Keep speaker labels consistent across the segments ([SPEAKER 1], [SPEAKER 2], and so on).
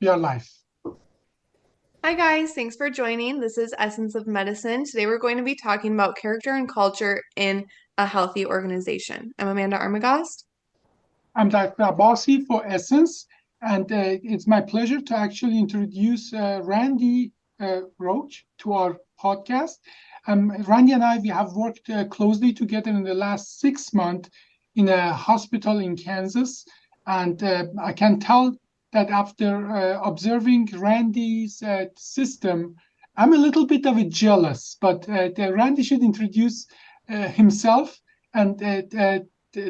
[SPEAKER 1] We are live.
[SPEAKER 2] Hi, guys. Thanks for joining. This is Essence of Medicine. Today, we're going to be talking about character and culture in a healthy organization. I'm Amanda Armagast.
[SPEAKER 1] I'm Dr. Abbasi for Essence, and it's my pleasure to actually introduce Randy Roach to our podcast. Randy and I, we have worked closely together in the last 6 months in a hospital in Kansas, and I can tell that after observing Randy's system, I'm a little bit of a jealous, but Randy should introduce himself and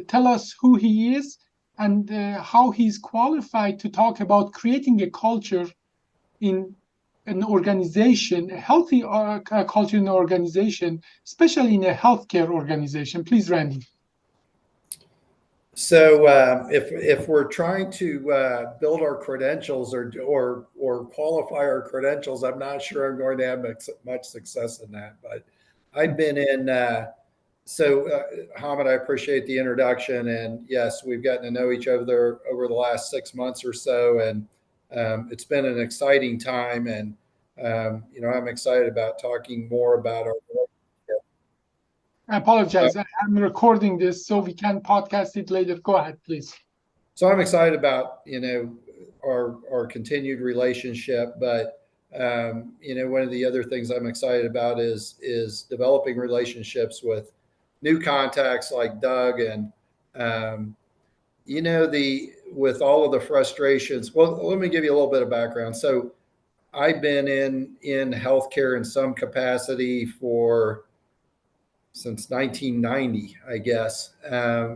[SPEAKER 1] tell us who he is and how he's qualified to talk about creating a culture in an organization, a healthy culture in an organization, especially in a healthcare organization. Please, Randy.
[SPEAKER 3] So, if we're trying to build our credentials or qualify our credentials, I'm not sure I'm going to have much success in that. But I've been in. Hamid, I appreciate the introduction, and yes, we've gotten to know each other over the last 6 months or so, and it's been an exciting time. And I'm excited about talking more about our relationship.
[SPEAKER 1] I apologize. I'm recording this so we can podcast it later. Go ahead, please.
[SPEAKER 3] So I'm excited about our continued relationship, but one of the other things I'm excited about is developing relationships with new contacts like Doug and the with all of the frustrations. Well, let me give you a little bit of background. So I've been in healthcare in some capacity since 1990, I guess.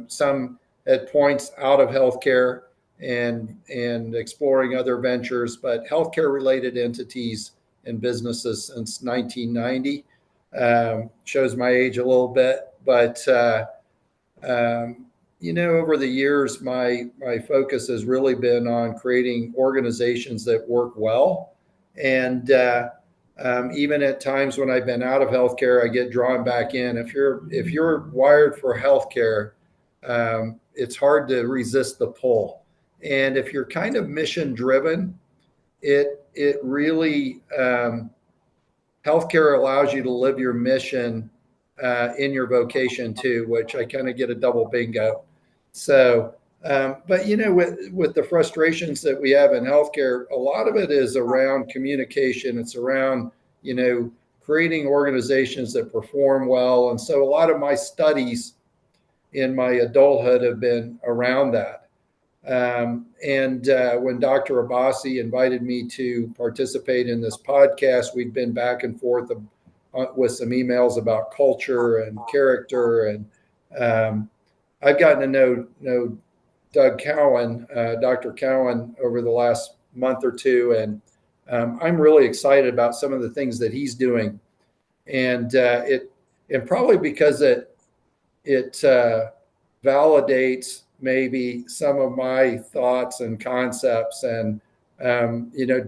[SPEAKER 3] Some at points out of healthcare and exploring other ventures, but healthcare related entities and businesses since 1990. Shows my age a little bit, but over the years, my focus has really been on creating organizations that work well, and even at times when I've been out of healthcare, I get drawn back in. If you're wired for healthcare, it's hard to resist the pull. And if you're kind of mission driven, it really healthcare allows you to live your mission in your vocation too, which I kind of get a double bingo. So, but with the frustrations that we have in healthcare, a lot of it is around communication. It's around creating organizations that perform well, and so a lot of my studies in my adulthood have been around that. And when Dr. Abbasi invited me to participate in this podcast, we've been back and forth with some emails about culture and character, and I've gotten to know Doug Cowan, Dr. Cowan, over the last month or two, and I'm really excited about some of the things that he's doing, and probably because it validates maybe some of my thoughts and concepts, and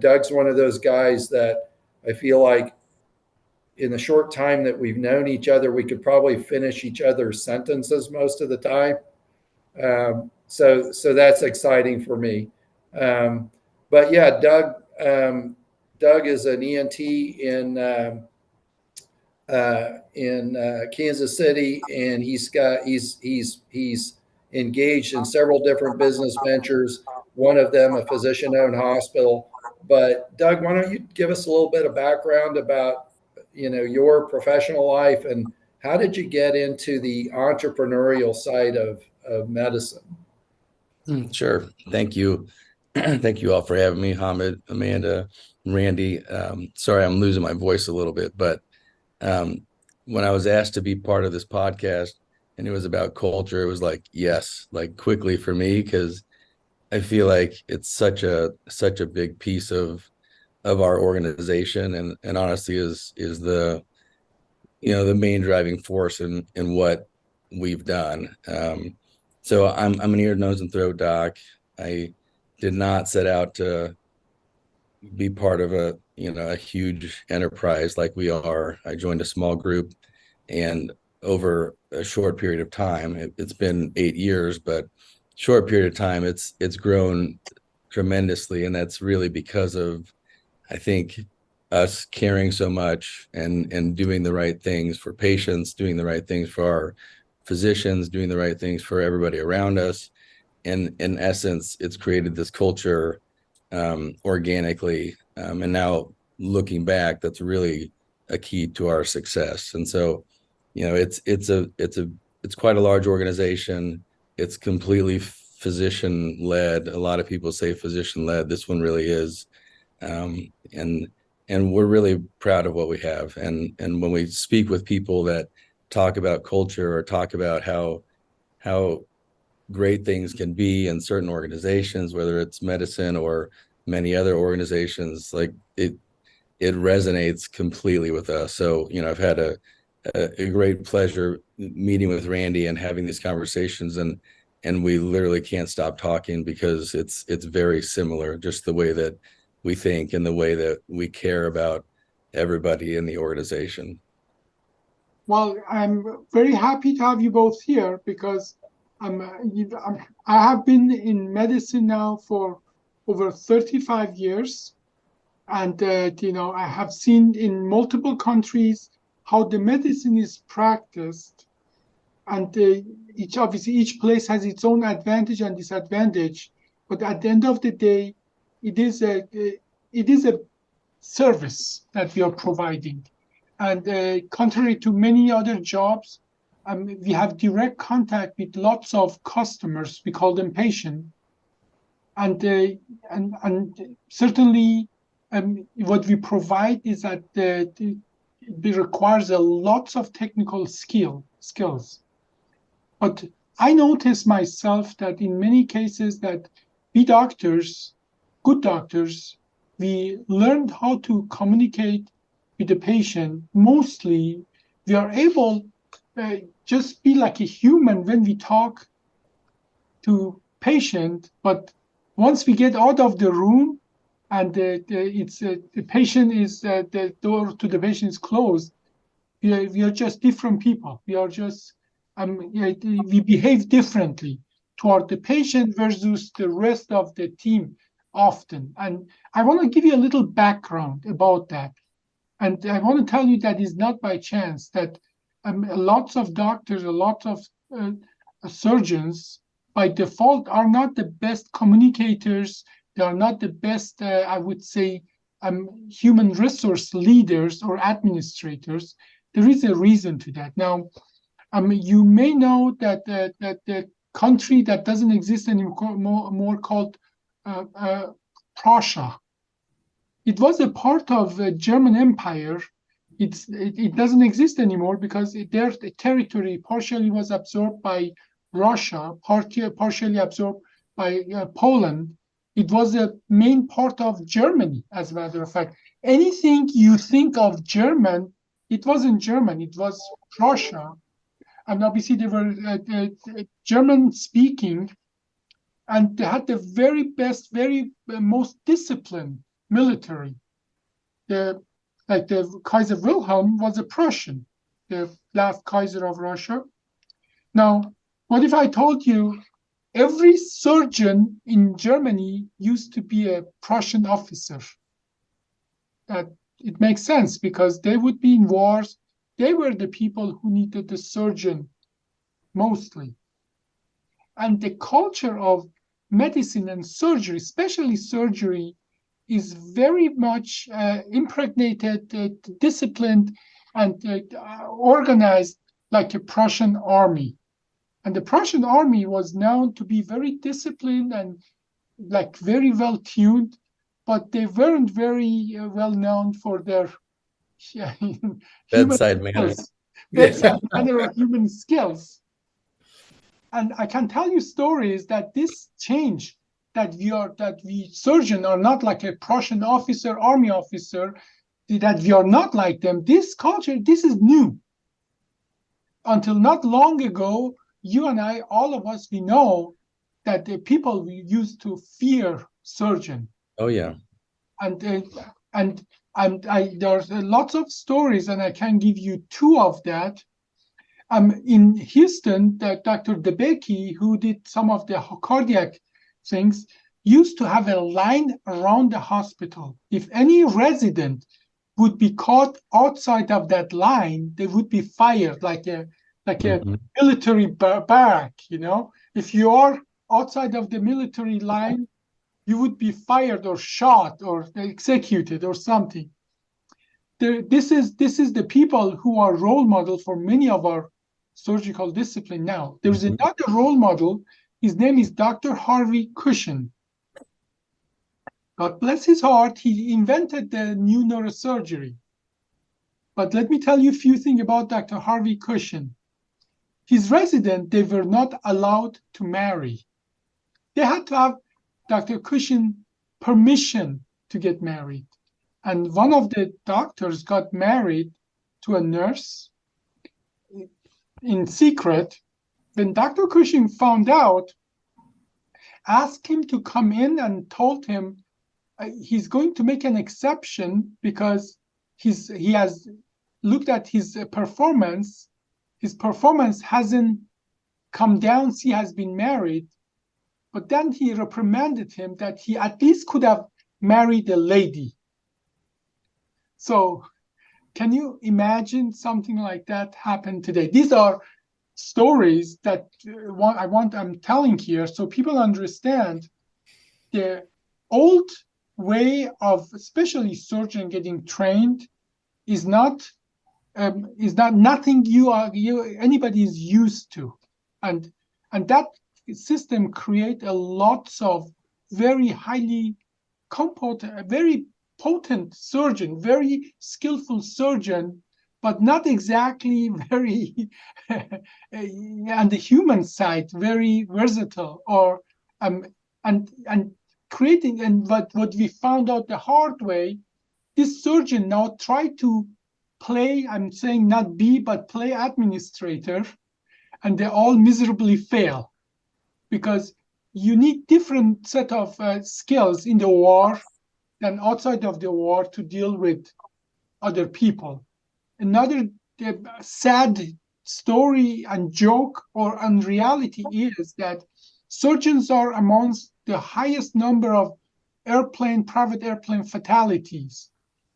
[SPEAKER 3] Doug's one of those guys that I feel like in the short time that we've known each other, we could probably finish each other's sentences most of the time. So that's exciting for me. But yeah, Doug is an ENT in Kansas City, and he's engaged in several different business ventures. One of them a physician-owned hospital. But Doug, why don't you give us a little bit of background about your professional life, and how did you get into the entrepreneurial side of medicine?
[SPEAKER 4] Sure. Thank you. Thank you all for having me, Hamid, Amanda, Randy. Sorry, I'm losing my voice a little bit, but when I was asked to be part of this podcast and it was about culture, it was like, yes, like quickly for me, because I feel like it's such a big piece of our organization, and honestly is the the main driving force in what we've done. So I'm an ear, nose, and throat doc. I did not set out to be part of a huge enterprise like we are. I joined a small group, and over a short period of time, it's been 8 years, but short period of time, it's grown tremendously, and that's really because of, I think, us caring so much and doing the right things for patients, doing the right things for our physicians, doing the right things for everybody around us. And in essence, it's created this culture organically. And now looking back, that's really a key to our success. And so, it's quite a large organization. It's completely physician led. A lot of people say physician led. This one really is. And we're really proud of what we have. And when we speak with people that talk about culture or talk about how great things can be in certain organizations, whether it's medicine or many other organizations, like it resonates completely with us. So, I've had a great pleasure meeting with Randy and having these conversations, and we literally can't stop talking because it's very similar, just the way that we think and the way that we care about everybody in the organization.
[SPEAKER 1] Well, I'm very happy to have you both here because I have been in medicine now for over 35 years. And, I have seen in multiple countries how the medicine is practiced. And each place has its own advantage and disadvantage. But at the end of the day, it is a service that we are providing. And contrary to many other jobs, we have direct contact with lots of customers. We call them patients. And certainly, what we provide is that it requires a lots of technical skills. But I notice myself that in many cases that we doctors, good doctors, we learned how to communicate with the patient. Mostly, we are able just be like a human when we talk to patient, but once we get out of the room and the patient is the door to the patient is closed, we are just different people. We are just we behave differently toward the patient versus the rest of the team often. And I want to give you a little background about that. And I want to tell you that is not by chance that lots of doctors, a lot of surgeons by default are not the best communicators. They are not the best, I would say, human resource leaders or administrators. There is a reason to that. Now, you may know that the country that doesn't exist anymore called Prussia. It was a part of the German Empire. It doesn't exist anymore because their territory partially was absorbed by Russia, partially absorbed by Poland. It was a main part of Germany, as a matter of fact. Anything you think of German, it wasn't German, it was Prussia. And obviously they were German speaking, and they had the very best, very most disciplined military. The Kaiser Wilhelm was a Prussian, the last Kaiser of Russia. Now, what if I told you every surgeon in Germany used to be a Prussian officer? That it makes sense because they would be in wars. They were the people who needed the surgeon mostly. And the culture of medicine and surgery, especially surgery, is very much impregnated, disciplined, and organized like a Prussian army. And the Prussian army was known to be very disciplined and like very well tuned, but they weren't very well known for their
[SPEAKER 4] Bedside manner.
[SPEAKER 1] Bedside manner of human skills. And I can tell you stories that this change, that we surgeons are not like a Prussian officer, army officer, that we are not like them. This culture, this is new. Until not long ago, you and I, all of us, we know that the people we used to fear surgeon.
[SPEAKER 4] Oh yeah.
[SPEAKER 1] And there's lots of stories, and I can give you two of that. In Houston, Dr. DeBakey, who did some of the cardiac things, used to have a line around the hospital. If any resident would be caught outside of that line, they would be fired, like a military barrack. If you are outside of the military line, you would be fired or shot or executed or something. This is the people who are role model for many of our surgical discipline now. There's another role model. His name is Dr. Harvey Cushing. God bless his heart, he invented the new neurosurgery. But let me tell you a few things about Dr. Harvey Cushing. His residents, they were not allowed to marry. They had to have Dr. Cushing permission to get married. And one of the doctors got married to a nurse in secret. When Dr. Cushing found out, asked him to come in and told him he's going to make an exception because he has looked at his performance. His performance hasn't come down. He has been married. But then he reprimanded him that he at least could have married a lady. So can you imagine something like that happen today? These are stories that I'm telling here so people understand the old way of especially surgeon getting trained is not nothing anybody is used to, and that system create a lots of very highly competent, very potent surgeon, very skillful surgeon, but not exactly very on the human side very versatile or and creating. And what we found out the hard way, this surgeon now try to play, I'm saying not be, but play administrator, and they all miserably fail because you need different set of skills in the war than outside of the war to deal with other people. Another sad story and joke or unreality is that surgeons are amongst the highest number of private airplane fatalities.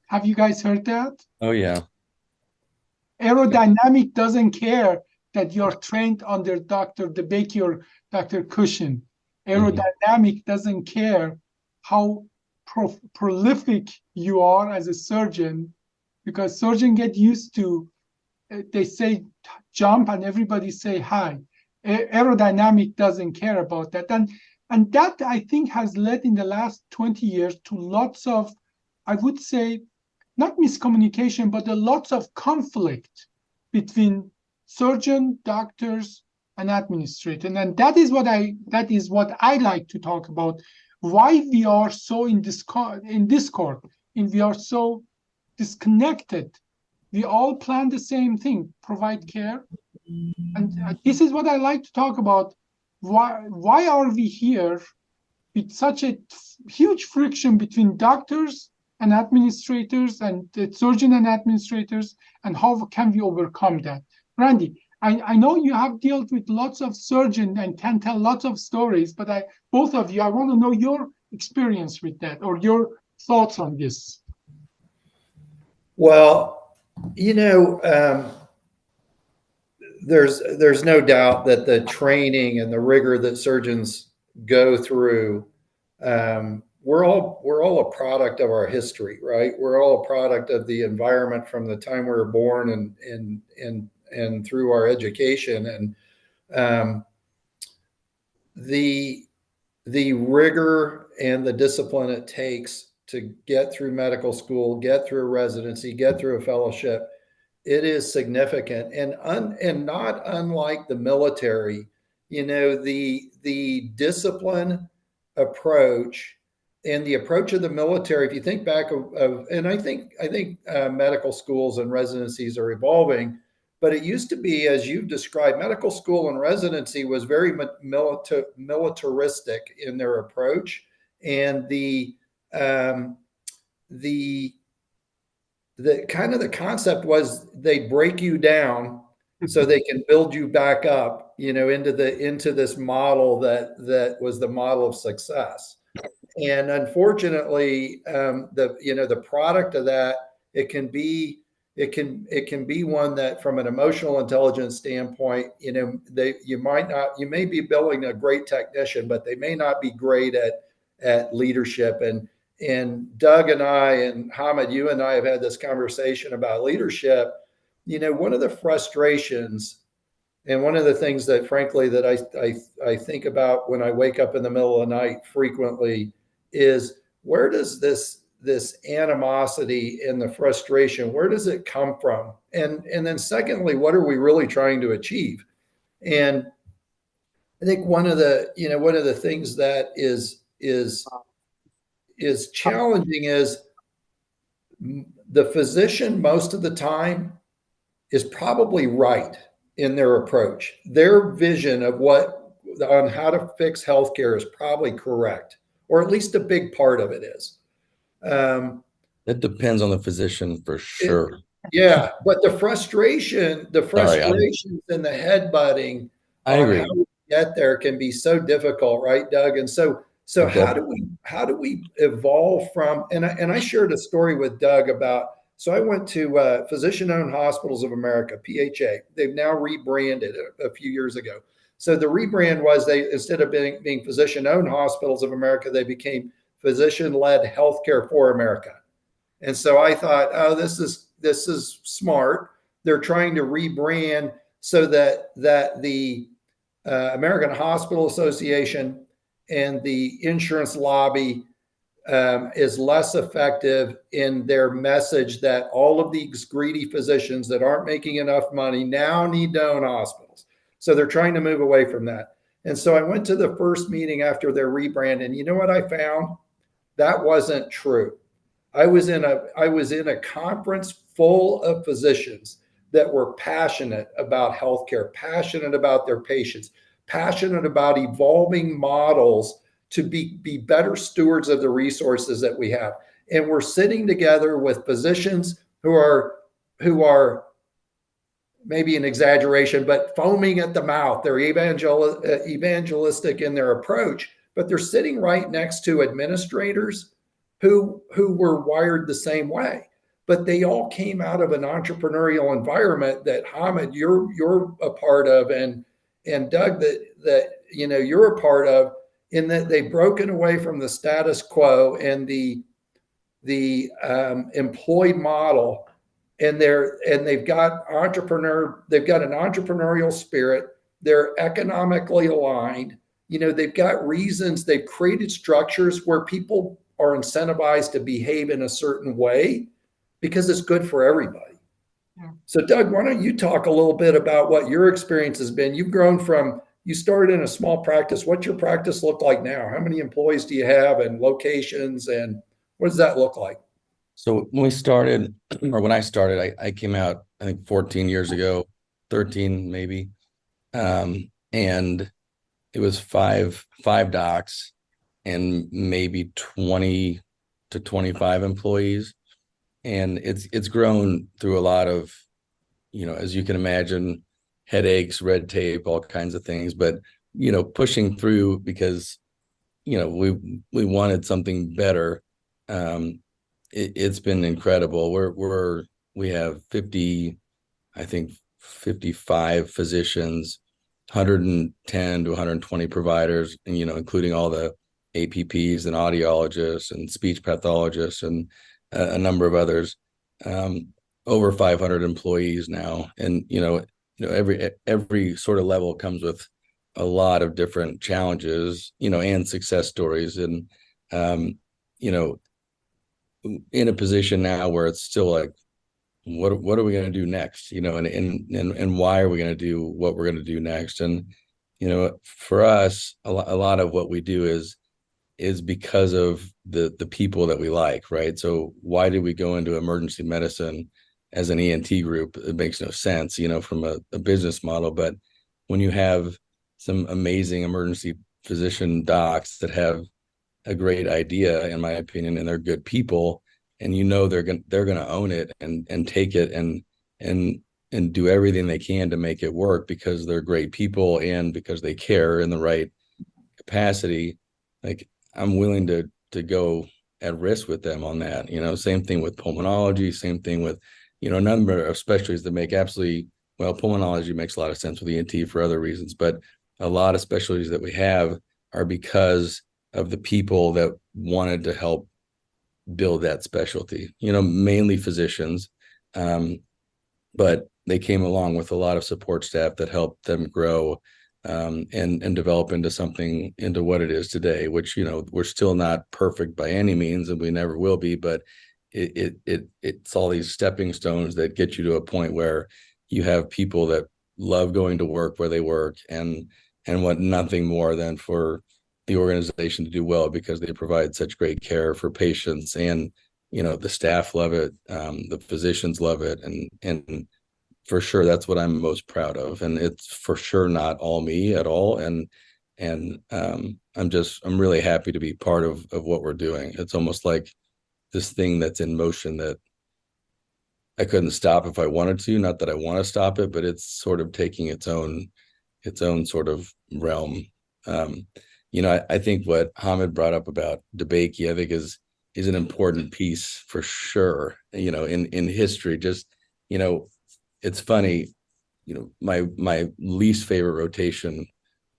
[SPEAKER 1] Have you guys heard that?
[SPEAKER 4] Oh, yeah.
[SPEAKER 1] Aerodynamic doesn't care that you're trained under Dr. DeBakey or Dr. Cushing. Aerodynamic doesn't care how prolific you are as a surgeon, because surgeons get used to, they say jump and everybody say hi. Aerodynamic doesn't care about that. And that, I think, has led in the last 20 years to lots of, I would say, not miscommunication, but lots of conflict between surgeon, doctors, and administrator. And that is what I like to talk about. Why we are so in discord, and we are so disconnected. We all plan the same thing: provide care. And this is what I like to talk about. Why are we here with such a huge friction between doctors and administrators and the surgeon and administrators, and how can we overcome that? Randy, I know you have dealt with lots of surgeons and can tell lots of stories, but both of you, I want to know your experience with that or your thoughts on this.
[SPEAKER 3] Well, there's no doubt that the training and the rigor that surgeons go through, we're all a product of our history, right? We're all a product of the environment from the time we were born and through our education. And the rigor and the discipline it takes to get through medical school, get through a residency, get through a fellowship, it is significant. And not unlike the military, the discipline approach and the approach of the military, if you think back and I think medical schools and residencies are evolving, but it used to be, as you've described, medical school and residency was very militaristic in their approach. And the kind of the concept was they break you down so they can build you back up, into this model that was the model of success. And unfortunately, the product of that, it can be one that, from an emotional intelligence standpoint, you may be building a great technician, but they may not be great at leadership. And Doug and I, and Hamid, you and I have had this conversation about leadership. One of the frustrations, and one of the things that, frankly, that I think about when I wake up in the middle of the night frequently is, where does this animosity and the frustration, where does it come from? And then secondly, what are we really trying to achieve? And I think one of the things that is challenging is the physician most of the time is probably right in their approach. Their vision of on how to fix healthcare is probably correct, or at least a big part of it is.
[SPEAKER 4] It depends on the physician for sure.
[SPEAKER 3] Yeah, but the frustrations and the headbutting
[SPEAKER 4] I agree.
[SPEAKER 3] How we get there can be so difficult, right, Doug? And so how do we evolve from? And I shared a story with Doug about. So I went to Physician-Owned Hospitals of America, PHA. They've now rebranded a few years ago. So the rebrand was, they, instead of being Physician-Owned Hospitals of America, they became Physician-Led Healthcare for America. And so I thought, oh, this is smart. They're trying to rebrand so that the American Hospital Association and the insurance lobby is less effective in their message that all of these greedy physicians that aren't making enough money now need to own hospitals. So they're trying to move away from that. And so I went to the first meeting after their rebrand, and you know what I found? That wasn't true. I was in a conference full of physicians that were passionate about healthcare, passionate about their patients, passionate about evolving models to be better stewards of the resources that we have. And we're sitting together with physicians who are maybe an exaggeration, but foaming at the mouth. They're evangelistic in their approach, but they're sitting right next to administrators who were wired the same way. But they all came out of an entrepreneurial environment that, Hamid, you're a part of, and Doug, that you're a part of, in that they've broken away from the status quo and the employed model, and they've got an entrepreneurial spirit. They're economically aligned. They've got reasons. They've created structures where people are incentivized to behave in a certain way because it's good for everybody. Yeah. So Doug, why don't you talk a little bit about what your experience has been? You started in a small practice. What's your practice look like now? How many employees do you have, and locations, and what does that look like?
[SPEAKER 4] So when I started, I came out, I think 14 years ago, 13 maybe. And it was five docs and maybe 20 to 25 employees. And it's grown through a lot of, as you can imagine, headaches, red tape, all kinds of things, but pushing through because we wanted something better. It's been incredible. We have 55 physicians, 110 to 120 providers, and including all the APPs and audiologists and speech pathologists and a number of others. Over 500 employees now, and every sort of level comes with a lot of different challenges, and success stories. And, in a position now where it's still like, what are we going to do next? And why are we going to do what we're going to do next? And, for us, a lot of what we do is because of the people that we like, right? So why did we go into emergency medicine as an ENT group? It makes no sense, from a business model. But when you have some amazing emergency physician docs that have a great idea, in my opinion, and they're good people, and they're going to own it and take it and and do everything they can to make it work because they're great people and because they care in the right capacity, like I'm willing to go at risk with them on that. Same thing with pulmonology, same thing with, a number of specialties that make absolutely, well, pulmonology makes a lot of sense with ENT for other reasons, but a lot of specialties that we have are because of the people that wanted to help build that specialty, mainly physicians. But they came along with a lot of support staff that helped them grow and develop into what it is today, which, we're still not perfect by any means, and we never will be, but it's all these stepping stones that get you to a point where you have people that love going to work where they work and want nothing more than for the organization to do well because they provide such great care for patients, and the staff love it, the physicians love it, and for sure that's what I'm most proud of, and it's for sure not all me at all, and I'm really happy to be part of what we're doing. It's almost like this thing that's in motion that I couldn't stop if I wanted to, not that I want to stop it, but it's sort of taking its own sort of realm. I think what Hamid brought up about DeBakey, I think is an important piece for sure. In history, just, it's funny, my least favorite rotation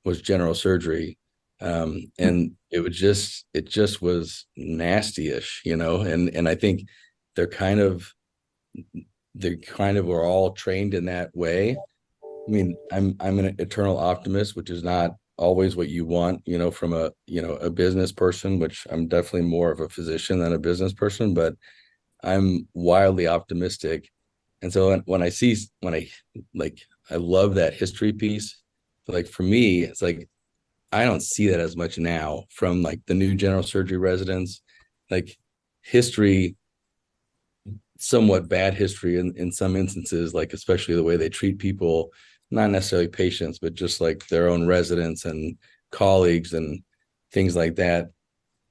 [SPEAKER 4] was general surgery. And it just was nasty-ish, and I think they kind of were all trained in that way. I mean, I'm an eternal optimist, which is not always what you want, from a business person, which I'm definitely more of a physician than a business person, but I'm wildly optimistic. And so when I love that history piece, like for me, it's like, I don't see that as much now from like the new general surgery residents, like history, somewhat bad history in some instances, like especially the way they treat people, not necessarily patients, but just like their own residents and colleagues and things like that.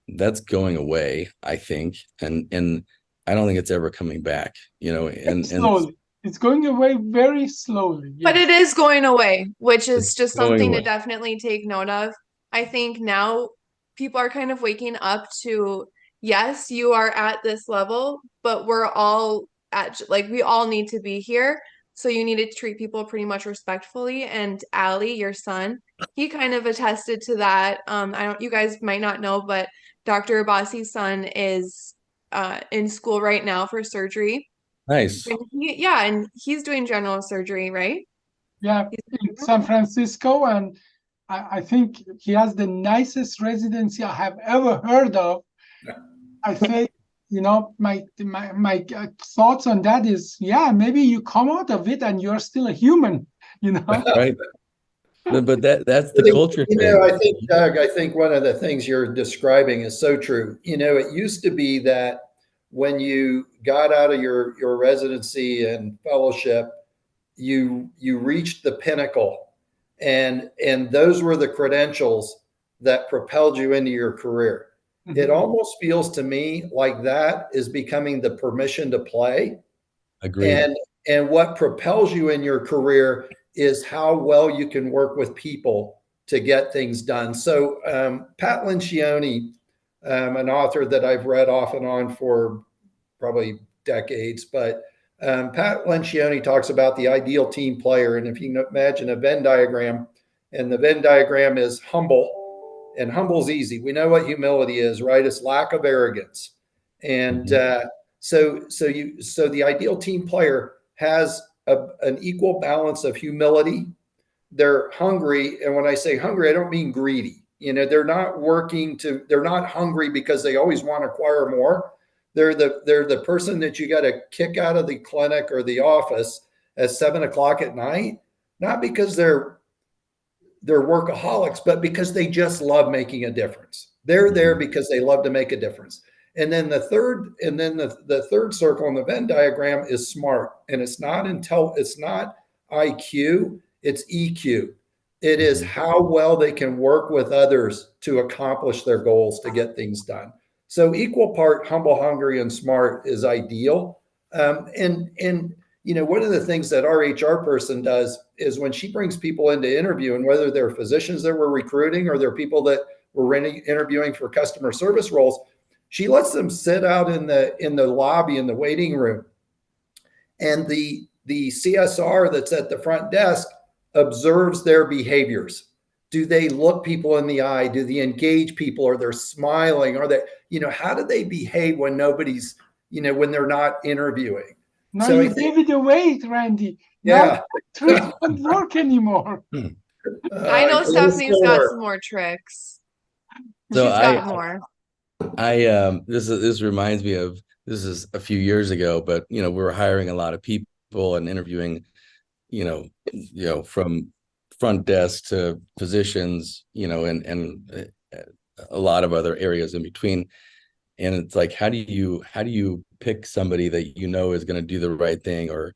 [SPEAKER 4] That's going away, I think. And I don't think it's ever coming back, and
[SPEAKER 1] slowly. It's going away very slowly.
[SPEAKER 2] But
[SPEAKER 1] Yes.
[SPEAKER 2] it is going away, which is
[SPEAKER 4] It's
[SPEAKER 2] just
[SPEAKER 4] going
[SPEAKER 2] something to
[SPEAKER 4] away.
[SPEAKER 2] definitely take note of. I think now people are kind of waking up to, yes, you are at this level, but we're all we all need to be here. So you need to treat people pretty much respectfully. And Ali, your son, he kind of attested to that. You guys might not know, but Dr. Abbasi's son is in school right now for surgery.
[SPEAKER 4] Nice.
[SPEAKER 2] And he's doing general surgery, right?
[SPEAKER 1] Yeah, in San Francisco, and I think he has the nicest residency I have ever heard of. I think, my thoughts on that is, yeah, maybe you come out of it and you're still a human,
[SPEAKER 4] Right. But that's the culture thing.
[SPEAKER 3] I think, Doug, one of the things you're describing is so true. It used to be that when you got out of your residency and fellowship, you reached the pinnacle, and those were the credentials that propelled you into your career. Mm-hmm. It almost feels to me like that is becoming the permission to play.
[SPEAKER 4] Agreed.
[SPEAKER 3] And what propels you in your career is how well you can work with people to get things done. So Pat Lencioni, an author that I've read off and on for probably decades, but Pat Lencioni talks about the ideal team player. And if you imagine a Venn diagram, and the Venn diagram is humble, and humble's easy. We know what humility is, right? It's lack of arrogance. And so the ideal team player has an equal balance of humility. They're hungry. And when I say hungry, I don't mean greedy. They're not hungry because they always want to acquire more. They're the person that you got to kick out of the clinic or the office at 7 o'clock at night, not because they're workaholics, but because they just love making a difference. They're there because they love to make a difference. And then the third circle in the Venn diagram is smart, and it's not IQ, it's EQ. It is how well they can work with others to accomplish their goals, to get things done. So equal part humble, hungry, and smart is ideal. And one of the things that our HR person does is when she brings people into interview, and whether they're physicians that we're recruiting or they're people that we're interviewing for customer service roles, she lets them sit out in the lobby, in the waiting room. And the CSR that's at the front desk observes their behaviors. Do they look people in the eye? Do they engage people? Are they smiling? Are they, how do they behave when nobody's, when they're not interviewing?
[SPEAKER 1] Now
[SPEAKER 3] So
[SPEAKER 1] you gave it away, Randy.
[SPEAKER 3] Yeah.
[SPEAKER 1] Now tricks don't work anymore.
[SPEAKER 2] I know Stephanie's got some more tricks.
[SPEAKER 4] So
[SPEAKER 2] She's got more.
[SPEAKER 4] This reminds me of, this is a few years ago, but we were hiring a lot of people and interviewing, from front desk to physicians, and a lot of other areas in between. And it's like, how do you pick somebody that is going to do the right thing, or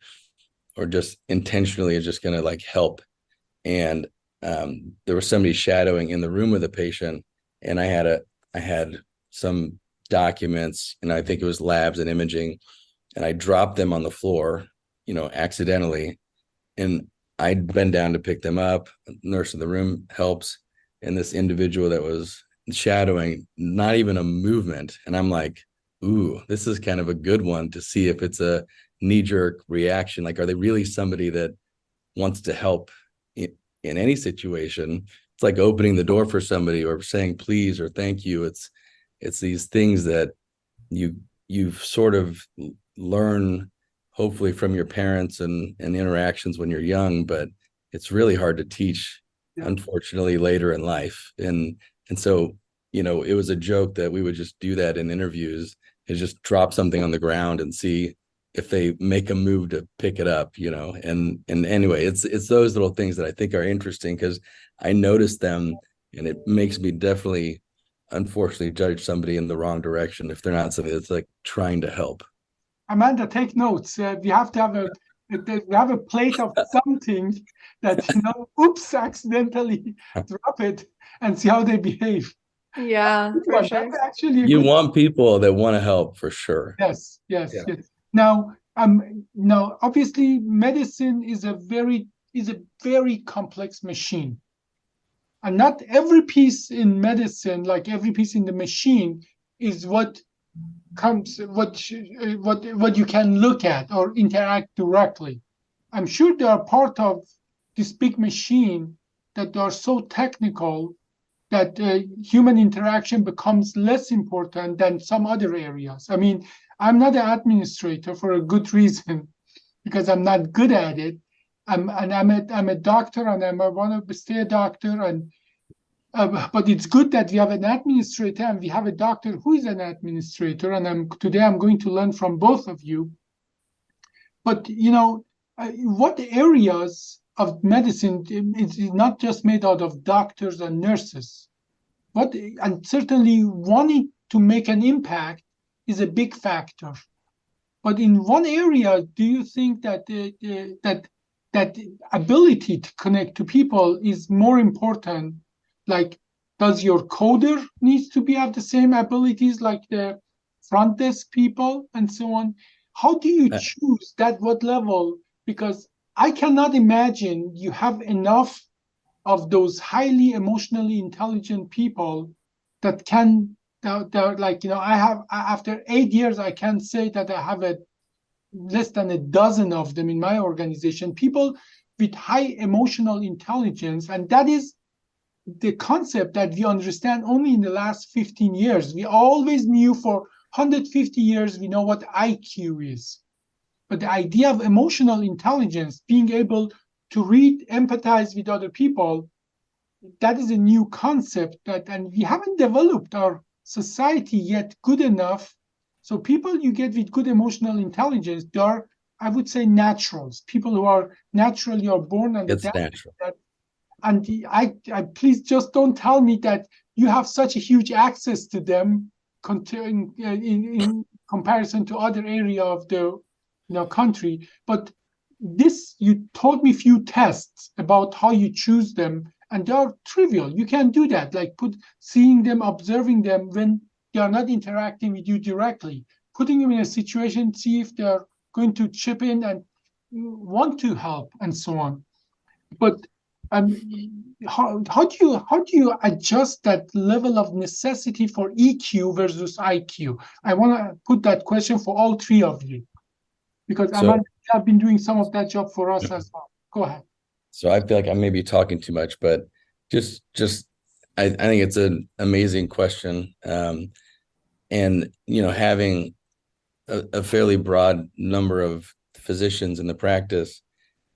[SPEAKER 4] just intentionally is just going to like help? And there was somebody shadowing in the room with a patient, and I had some documents, and I think it was labs and imaging, and I dropped them on the floor, accidentally, and I'd bend down to pick them up. Nurse in the room helps, and this individual that was shadowing, not even a movement. And I'm like, ooh, this is kind of a good one to see if it's a knee-jerk reaction. Like, are they really somebody that wants to help in any situation? It's like opening the door for somebody, or saying please or thank you. It's these things that you sort of learn, hopefully from your parents and interactions when you're young, but it's really hard to teach, unfortunately, later in life. And so, it was a joke that we would just do that in interviews, is just drop something on the ground and see if they make a move to pick it up, and anyway, it's those little things that I think are interesting, because I noticed them, and it makes me definitely, unfortunately, judge somebody in the wrong direction if they're not somebody that's like trying to help.
[SPEAKER 1] Amanda, take notes. We have to have a plate of something that, oops, accidentally drop it, and see how they behave.
[SPEAKER 2] Yeah, for sure.
[SPEAKER 1] Actually,
[SPEAKER 4] you want people that want to help, for sure.
[SPEAKER 1] Yes. Now, obviously, medicine is a very complex machine, and not every piece in medicine, like every piece in the machine, is what you can look at or interact directly. I'm sure they are part of this big machine that are so technical that human interaction becomes less important than some other areas. I mean, I'm not an administrator for a good reason, because I'm not good at it. I'm a doctor, and I want to stay a doctor, and but it's good that we have an administrator and we have a doctor who is an administrator. And today I'm going to learn from both of you. But what areas of medicine is not just made out of doctors and nurses? And certainly wanting to make an impact is a big factor. But in one area, do you think that that ability to connect to people is more important? Like, does your coder needs to have the same abilities like the front desk people and so on? How do you choose what level? Because I cannot imagine you have enough of those highly emotionally intelligent people that can, I have, after 8 years, I can say that I have less than a dozen of them in my organization, people with high emotional intelligence. And that is the concept that we understand only in the last 15 years. We always knew for 150 years, we know what IQ is. But the idea of emotional intelligence, being able to read, empathize with other people, that is a new concept and we haven't developed our society yet good enough. So people you get with good emotional intelligence, they are, I would say, naturals, people who are naturally are born and
[SPEAKER 4] it's natural.
[SPEAKER 1] And I please just don't tell me that you have such a huge access to them in comparison to other area of the country. But you told me few tests about how you choose them, and they are trivial. You can do that, like seeing them, observing them when they are not interacting with you directly, putting them in a situation, see if they're going to chip in and want to help and so on. But how do you adjust that level of necessity for EQ versus IQ? I want to put that question for all three of you, because
[SPEAKER 4] So,
[SPEAKER 1] I've been doing some of that job for us as well. Go ahead.
[SPEAKER 4] so I feel like I may be talking too much, but just I think it's an amazing question. And having a fairly broad number of physicians in the practice,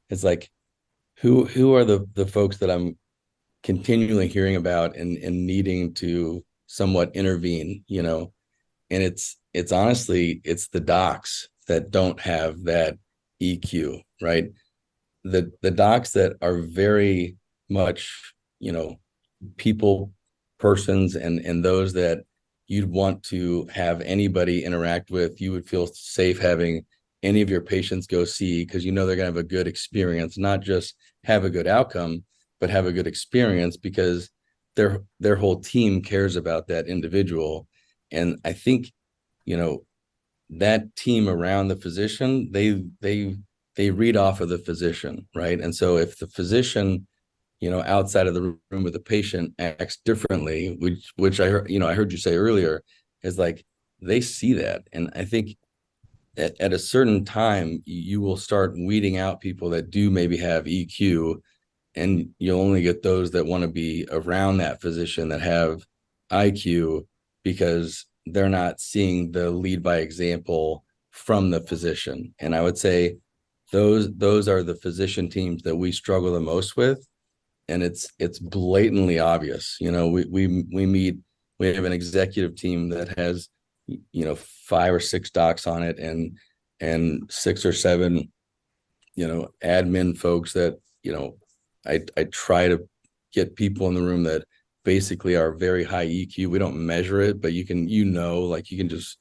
[SPEAKER 4] it's like who are the folks that I'm continually hearing about and needing to somewhat intervene, and it's honestly, it's the docs that don't have that EQ, right? The docs that are very much, people persons, and those that you'd want to have anybody interact with, you would feel safe having any of your patients go see, because they're going to have a good experience, not just have a good outcome, but have a good experience, because their whole team cares about that individual. And I think that team around the physician, they read off of the physician, right? And so if the physician outside of the room with the patient acts differently, which I heard you say earlier, is like they see that. And I think at a certain time, you will start weeding out people that do maybe have EQ, and you'll only get those that want to be around that physician that have IQ, because they're not seeing the lead by example from the physician. And I would say those are the physician teams that we struggle the most with. And it's blatantly obvious. We have an executive team that has 5 or 6 docs on it, and 6 or 7 admin folks that I try to get people in the room that basically are very high EQ. We don't measure it, but you can just,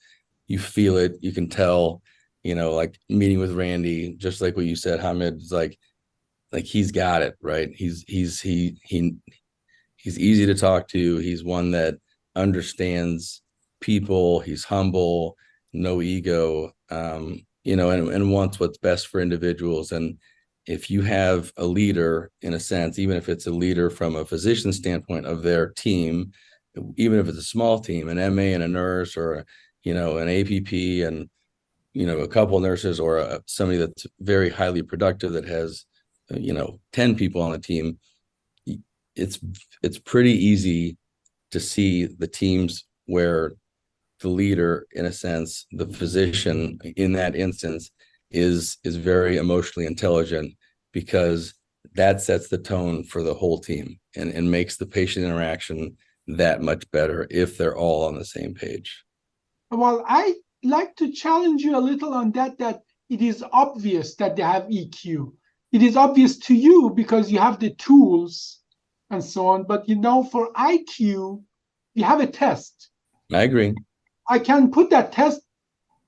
[SPEAKER 4] you feel it, you can tell, like meeting with Randy, just like what you said, Hamid, is like he's got it, right? He's easy to talk to. He's one that understands people. He's humble, no ego, and wants what's best for individuals. And if you have a leader, in a sense, even if it's a leader from a physician standpoint of their team, even if it's a small team, an MA and a nurse, or an APP and a couple of nurses, or somebody that's very highly productive that has 10 people on the team, it's pretty easy to see the teams where the leader, in a sense, the physician in that instance, is very emotionally intelligent, because that sets the tone for the whole team and makes the patient interaction that much better if they're all on the same page.
[SPEAKER 1] Well, I like to challenge you a little on that it is obvious that they have EQ. It is obvious to you because you have the tools and so on. But for IQ, you have a test.
[SPEAKER 4] I agree.
[SPEAKER 1] I can put that test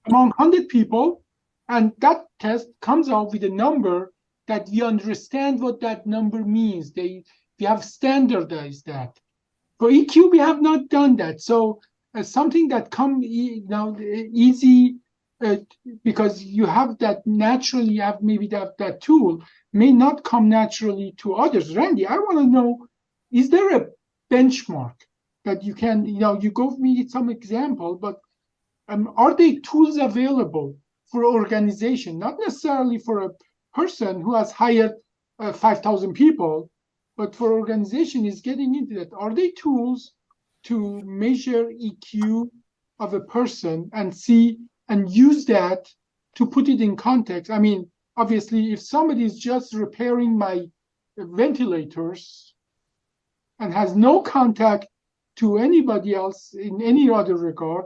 [SPEAKER 1] among 100 people, and that test comes out with a number that we understand what that number means. We have standardized that. For EQ, we have not done that. So something that comes easy, because you have that naturally, you have maybe that tool, may not come naturally to others. Randy, I want to know, is there a benchmark that you can, you gave me some example, but are there tools available for organization, not necessarily for a person who has hired 5,000 people, but for organization is getting into that? Are there tools to measure EQ of a person and see and use that to put it in context? I mean, obviously, if somebody is just repairing my ventilators and has no contact to anybody else in any other regard,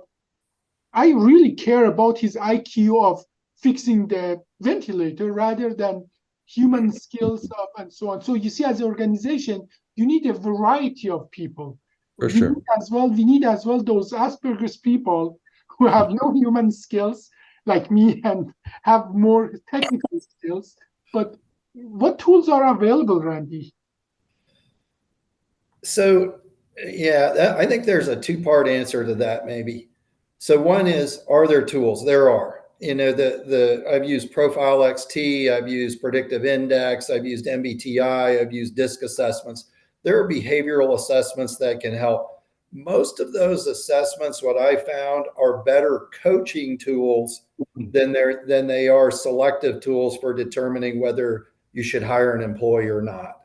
[SPEAKER 1] I really care about his IQ of fixing the ventilator rather than human skills and so on. So you see, as an organization, you need a variety of people.
[SPEAKER 4] For sure.
[SPEAKER 1] We need as well those Asperger's people who have no human skills like me and have more technical skills. But what tools are available, Randy?
[SPEAKER 3] So, yeah, I think there's a 2-part answer to that, maybe. So one is, are there tools? There are. I've used Profile XT, I've used Predictive Index, I've used MBTI, I've used DISC assessments. There are behavioral assessments that can help. Most of those assessments, what I found, are better coaching tools than they are selective tools for determining whether you should hire an employee or not.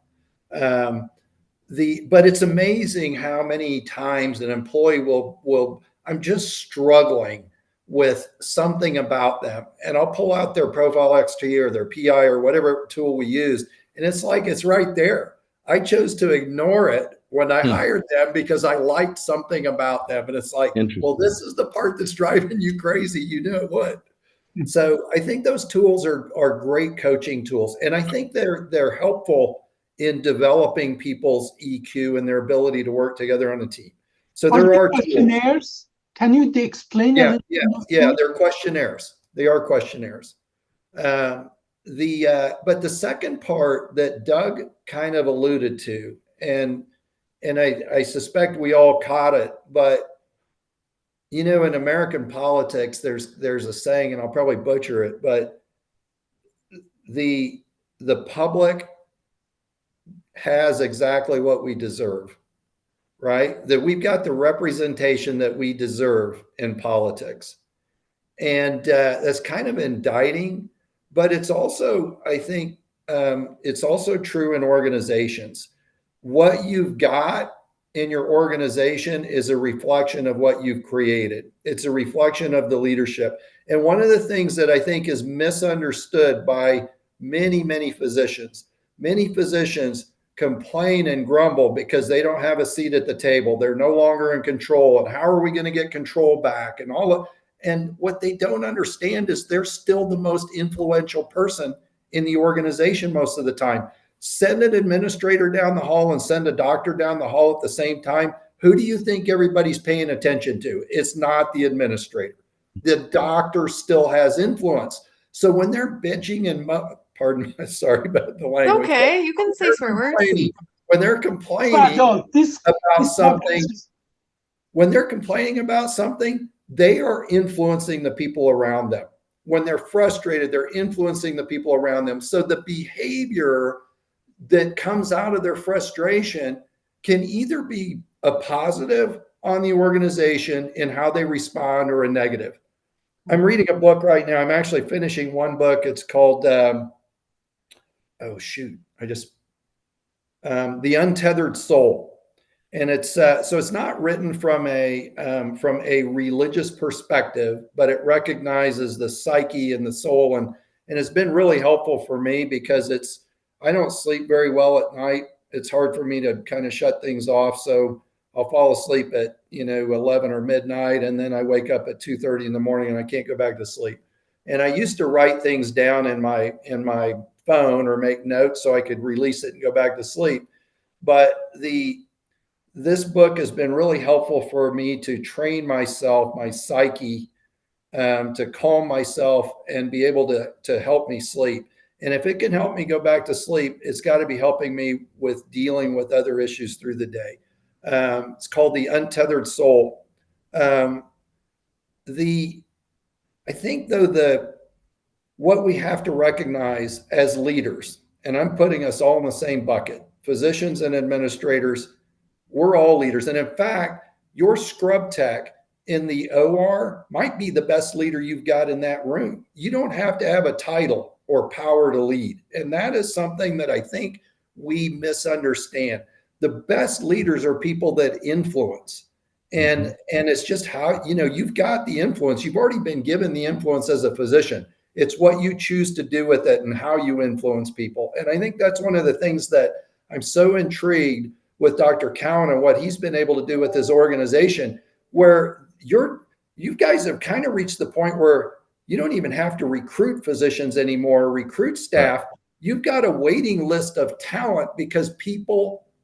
[SPEAKER 3] But it's amazing how many times an employee will I'm just struggling with something about them, and I'll pull out their Profile XT or their PI or whatever tool we used, and it's like it's right there. I chose to ignore it when I hired them because I liked something about them, and it's like, well, this is the part that's driving you crazy. You know what? So I think those tools are great coaching tools, and I think they're helpful in developing people's EQ and their ability to work together on a team. So there are
[SPEAKER 1] questionnaires. Tools. Can you explain?
[SPEAKER 3] Yeah, they're questionnaires. They are questionnaires. But the second part that Doug kind of alluded to, and I suspect we all caught it, but in American politics, there's a saying, and I'll probably butcher it, but the public has exactly what we deserve, right? That we've got the representation that we deserve in politics. And that's kind of indicting, but it's also, I think, it's also true in organizations. What you've got in your organization is a reflection of what you've created. It's a reflection of the leadership. And one of the things that I think is misunderstood by many, many physicians complain and grumble because they don't have a seat at the table. They're no longer in control. And how are we going to get control back? And and what they don't understand is they're still the most influential person in the organization most of the time. Send an administrator down the hall and send a doctor down the hall at the same time. Who do you think everybody's paying attention to? It's not the administrator. The doctor still has influence. So when they're bitching and pardon me, sorry about the language.
[SPEAKER 2] Okay, you can say swear words.
[SPEAKER 3] When they're complaining about something, they are influencing the people around them. When they're frustrated, they're influencing the people around them. So the behavior that comes out of their frustration can either be a positive on the organization in how they respond or a negative. I'm reading a book right now. I'm actually finishing one book. It's called, The Untethered Soul. And it's so it's not written from a religious perspective, but it recognizes the psyche and the soul, and it's been really helpful for me because I don't sleep very well at night. It's hard for me to kind of shut things off, so I'll fall asleep at 11 or midnight, and then I wake up at 2:30 in the morning and I can't go back to sleep. And I used to write things down in my phone or make notes so I could release it and go back to sleep. But this book has been really helpful for me to train myself, my psyche, to calm myself and be able to help me sleep. And if it can help me go back to sleep, it's got to be helping me with dealing with other issues through the day. It's called The Untethered Soul. I think though what we have to recognize as leaders, and I'm putting us all in the same bucket, physicians and administrators, we're all leaders. And in fact, your scrub tech in the OR might be the best leader you've got in that room. You don't have to have a title or power to lead. And that is something that I think we misunderstand. The best leaders are people that influence. And it's just how, you've got the influence. You've already been given the influence as a physician. It's what you choose to do with it and how you influence people. And I think that's one of the things that I'm so intrigued with Dr. Cowan and what he's been able to do with his organization, where you guys have kind of reached the point where you don't even have to recruit physicians anymore, recruit staff. You've got a waiting list of talent because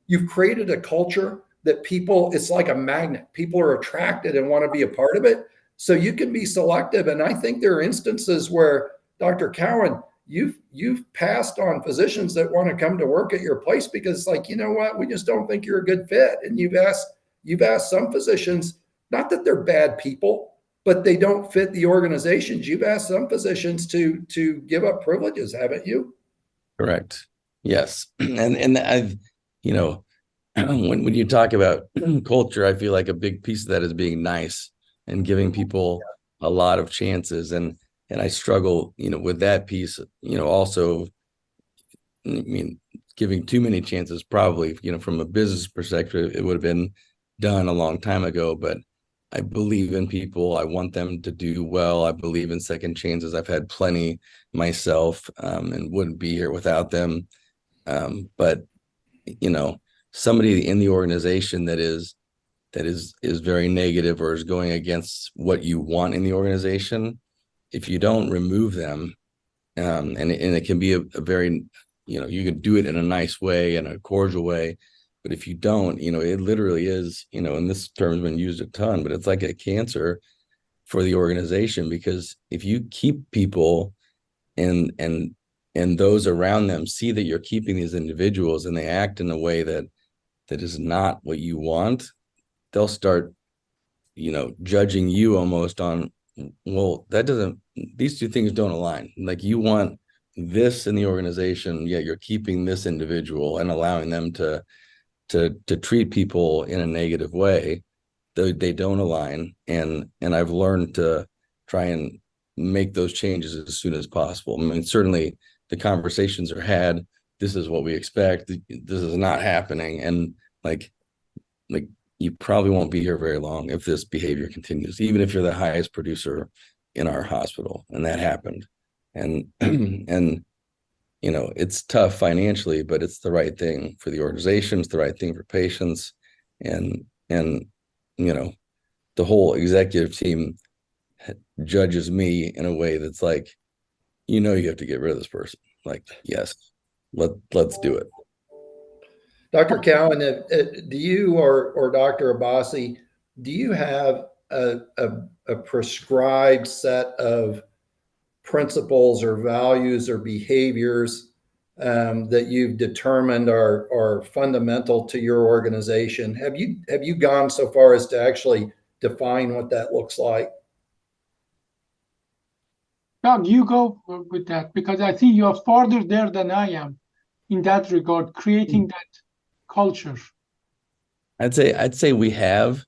[SPEAKER 3] you've created a culture that it's like a magnet. People are attracted and want to be a part of it. So you can be selective. And I think there are instances where, Dr. Cowan, you've passed on physicians that want to come to work at your place because it's like, you know what, we just don't think you're a good fit. And you've asked some physicians, not that they're bad people, but they don't fit the organizations. You've asked some physicians to give up privileges, haven't you?
[SPEAKER 4] Correct. Yes. And I've, you know, when you talk about culture, I feel like a big piece of that is being nice and giving people a lot of chances. And I struggle, with that piece, also, I mean, giving too many chances, probably, from a business perspective, it would have been done a long time ago, but I believe in people. I want them to do well. I believe in second chances. I've had plenty myself, and wouldn't be here without them. But somebody in the organization that is very negative or is going against what you want in the organization, if you don't remove them, and it can be a very, you can do it in a nice way and a cordial way. But if you don't, it literally is, and this term has been used a ton, but it's like a cancer for the organization, because if you keep people and those around them see that you're keeping these individuals and they act in a way that is not what you want, they'll start, judging you almost on, well, these two things don't align. Like, you want this in the organization, yet you're keeping this individual and allowing them to treat people in a negative way. They don't align. And I've learned to try and make those changes as soon as possible. I mean, certainly the conversations are had. This is what we expect. This is not happening. And like you probably won't be here very long if this behavior continues, even if you're the highest producer in our hospital. And that happened. And, it's tough financially, but it's the right thing for the organization. It's the right thing for patients. And the whole executive team judges me in a way that's like, you have to get rid of this person. Like, yes, let's do it.
[SPEAKER 3] Dr. Cowan, do you or Dr. Abbasi, do you have a prescribed set of principles or values or behaviors that you've determined are fundamental to your organization? Have you gone so far as to actually define what that looks like?
[SPEAKER 1] Doug, you go with that, because I think you are farther there than I am in that regard, creating that culture.
[SPEAKER 4] I'd say we have,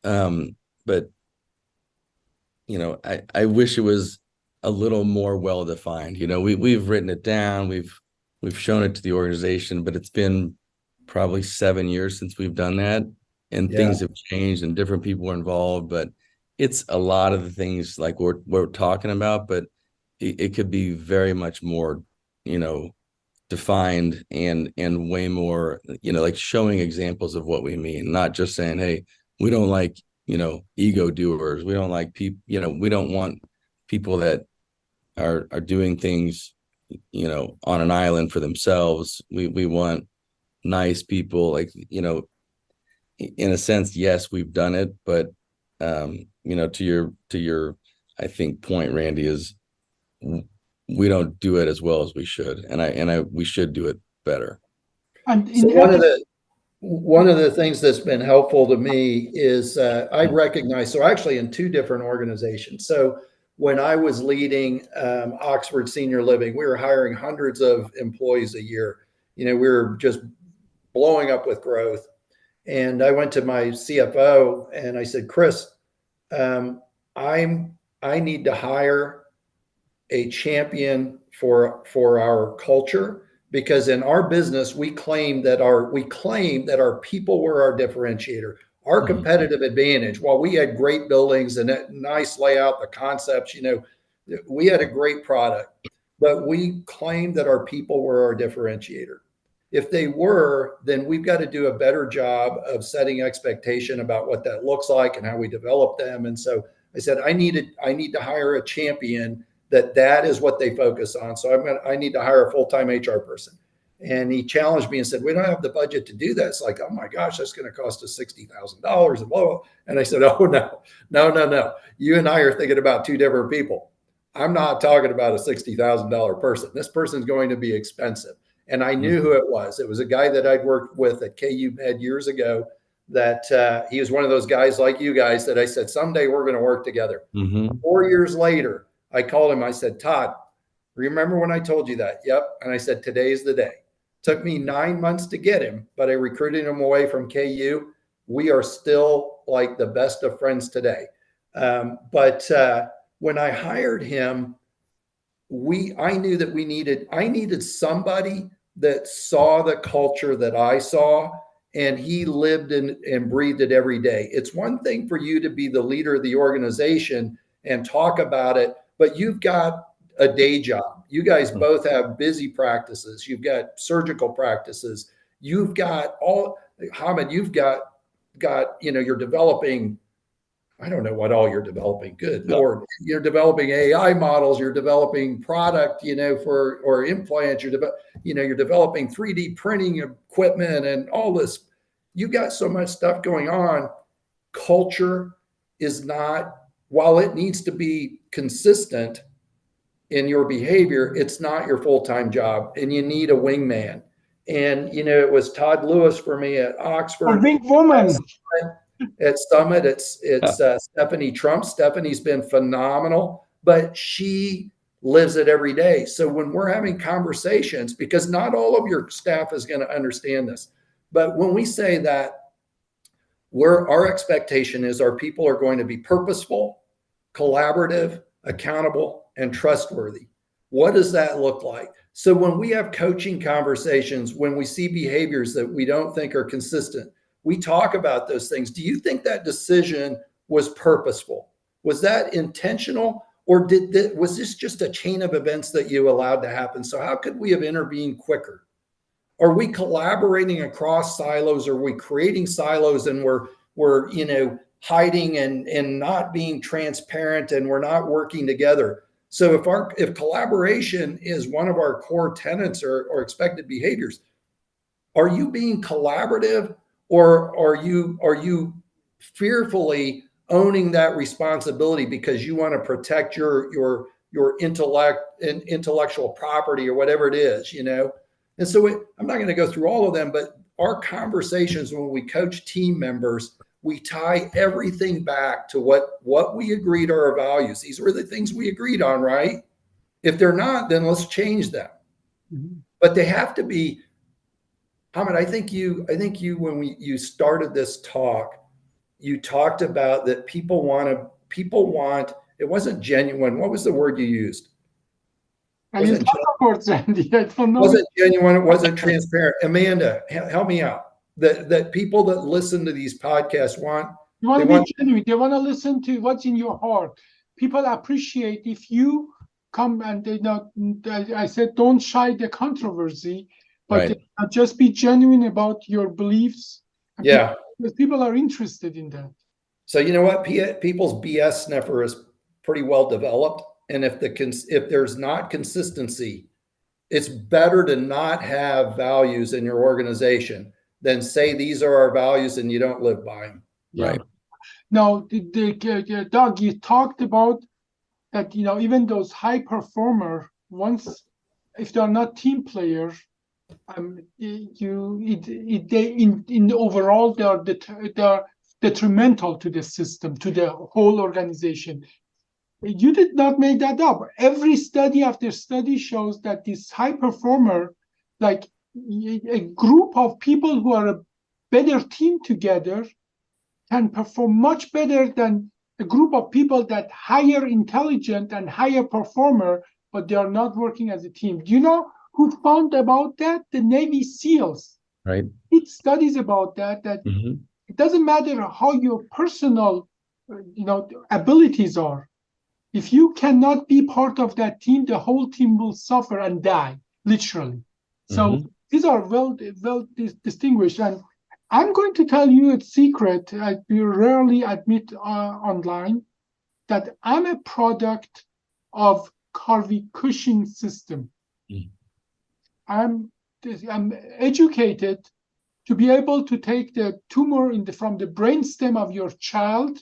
[SPEAKER 4] but I wish it was a little more well defined. We've written it down, we've shown it to the organization, but it's been probably 7 years since we've done that, and things have changed and different people were involved. But it's a lot of the things like we're talking about, but it could be very much more, defined and way more, like showing examples of what we mean, not just saying, hey, we don't like, ego doers. We don't like people, we don't want people that are doing things, on an island for themselves. We want nice people, like, in a sense, yes, we've done it, but to your I think point, Randy, is we don't do it as well as we should, and we should do it better.
[SPEAKER 1] And
[SPEAKER 3] so one of the things that's been helpful to me is I recognize, so actually in two different organizations. So when I was leading Oxford Senior Living, we were hiring hundreds of employees a year. We were just blowing up with growth. And I went to my CFO and I said, Chris, I need to hire a champion for our culture, because in our business, we claim that our people were our differentiator, our competitive advantage. While we had great buildings and a nice layout, the concepts, we had a great product, but we claimed that our people were our differentiator. If they were, then we've got to do a better job of setting expectation about what that looks like and how we develop them. And so I said, I need to hire a champion that is what they focus on. So I need to hire a full-time HR person. And he challenged me and said, we don't have the budget to do that. It's like, oh my gosh, that's going to cost us $60,000 and blah, blah. And I said, oh no. You and I are thinking about two different people. I'm not talking about a $60,000 person. This person's going to be expensive. And I knew who it was. It was a guy that I'd worked with at KU Med years ago that he was one of those guys like you guys that I said, someday we're going to work together.
[SPEAKER 4] Mm-hmm.
[SPEAKER 3] 4 years later, I called him. I said, Todd, remember when I told you that? Yep. And I said, today's the day. Took me 9 months to get him, but I recruited him away from KU. We are still like the best of friends today. But when I hired him, I knew that I needed somebody that saw the culture that I saw, and he lived and breathed it every day. It's one thing for you to be the leader of the organization and talk about it, but you've got a day job. You guys both have busy practices. You've got surgical practices. You've got Hamid, you've got, you're developing, I don't know what all you're developing. Good Lord. You're developing AI models, you're developing product, or implants, you're developing 3D printing equipment and all this. You've got so much stuff going on. Culture is not, while it needs to be consistent in your behavior, it's not your full-time job, and you need a wingman. And, it was Todd Lewis for me at Oxford.
[SPEAKER 1] A big woman.
[SPEAKER 3] At Summit, it's Stephanie Trump. Stephanie's been phenomenal, but she lives it every day. So when we're having conversations, because not all of your staff is going to understand this, but when we say that our expectation is our people are going to be purposeful, collaborative, accountable, and trustworthy. What does that look like? So when we have coaching conversations, when we see behaviors that we don't think are consistent, we talk about those things. Do you think that decision was purposeful? Was that intentional? Or was this just a chain of events that you allowed to happen? So how could we have intervened quicker? Are we collaborating across silos? Are we creating silos and we're hiding and not being transparent, and we're not working together? So if collaboration is one of our core tenets or expected behaviors, are you being collaborative? Or are you fearfully owning that responsibility because you want to protect your intellect and intellectual property or whatever it is, And so I'm not going to go through all of them, but our conversations when we coach team members, we tie everything back to what we agreed are our values. These were the things we agreed on, right? If they're not, then let's change them. Mm-hmm. But they have to be. Hamid, I think you when you started this talk, you talked about that people want, it wasn't genuine. What was the word you used?
[SPEAKER 1] I don't know.
[SPEAKER 3] Wasn't genuine, it wasn't transparent. Amanda, help me out. That people that listen to these podcasts want
[SPEAKER 1] to be genuine. They want to listen to what's in your heart. People appreciate if you come and I said don't shy the controversy. But just be genuine about your beliefs.
[SPEAKER 3] Yeah.
[SPEAKER 1] Because people are interested in that.
[SPEAKER 3] So you know what? People's BS sniffer is pretty well developed. And if there's not consistency, it's better to not have values in your organization than say these are our values and you don't live by them.
[SPEAKER 1] Yeah. Right. Now, Doug, you talked about that, even those high performers, if they're not team players, overall they are detrimental to the system, to the whole organization. You did not make that up. Every study after study shows that this high performer, like a group of people who are a better team together, can perform much better than a group of people that higher intelligent and higher performer, but they are not working as a team. Do you know who found about that? The Navy SEALs.
[SPEAKER 4] Right.
[SPEAKER 1] It studies about that mm-hmm. It doesn't matter how your personal, abilities are. If you cannot be part of that team, the whole team will suffer and die, literally. So these are well distinguished. And I'm going to tell you a secret we rarely admit online, that I'm a product of Harvey-Cushing system. I'm educated to be able to take the tumor from the brainstem of your child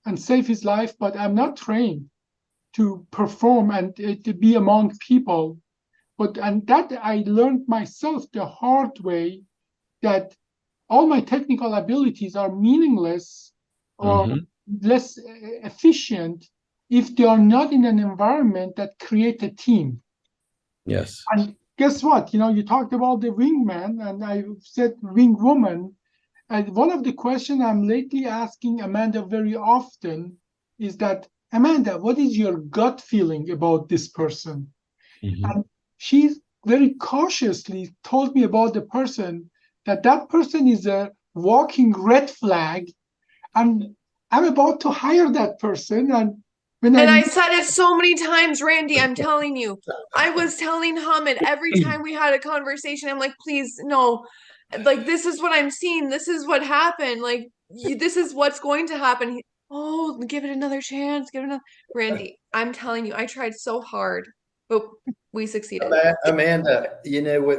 [SPEAKER 1] and save his life, but I'm not trained to perform and to be among people. And that I learned myself the hard way, that all my technical abilities are meaningless or
[SPEAKER 4] Mm-hmm.
[SPEAKER 1] less efficient if they are not in an environment that create a team.
[SPEAKER 4] Yes.
[SPEAKER 1] And guess what? You talked about the wingman, and I said wing woman. And one of the questions I'm lately asking Amanda very often is that, Amanda, what is your gut feeling about this person?
[SPEAKER 4] Mm-hmm.
[SPEAKER 1] And she very cautiously told me about the person, that person is a walking red flag, and I'm about to hire that person. And when
[SPEAKER 2] And
[SPEAKER 1] I
[SPEAKER 2] I said it so many times, Randy, I'm telling you. I was telling Hamid every time we had a conversation, I'm like, please, no. Like, this is what I'm seeing. This is what happened. Like, this is what's going to happen. Oh, give it another chance. Give it another. Randy, I'm telling you, I tried so hard, but we succeeded.
[SPEAKER 3] Amanda,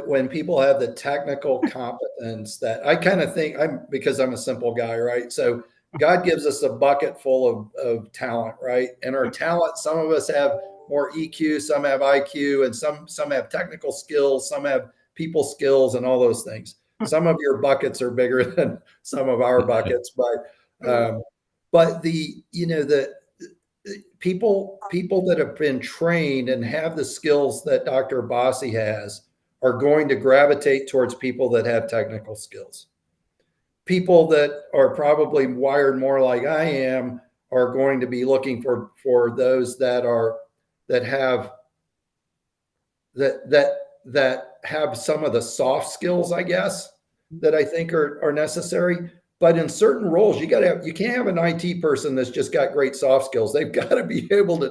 [SPEAKER 3] when people have the technical competence that I kind of think because I'm a simple guy, right? So God gives us a bucket full of talent, right? And our talent, some of us have more EQ, some have IQ, and some have technical skills, some have people skills and all those things. Some of your buckets are bigger than some of our buckets, but the people that have been trained and have the skills that Dr. Abbasi has are going to gravitate towards people that have technical skills. People that are probably wired more like I am are going to be looking for those that have some of the soft skills, I guess, that I think are necessary. But in certain roles, you can't have an IT person that's just got great soft skills. They've got to be able to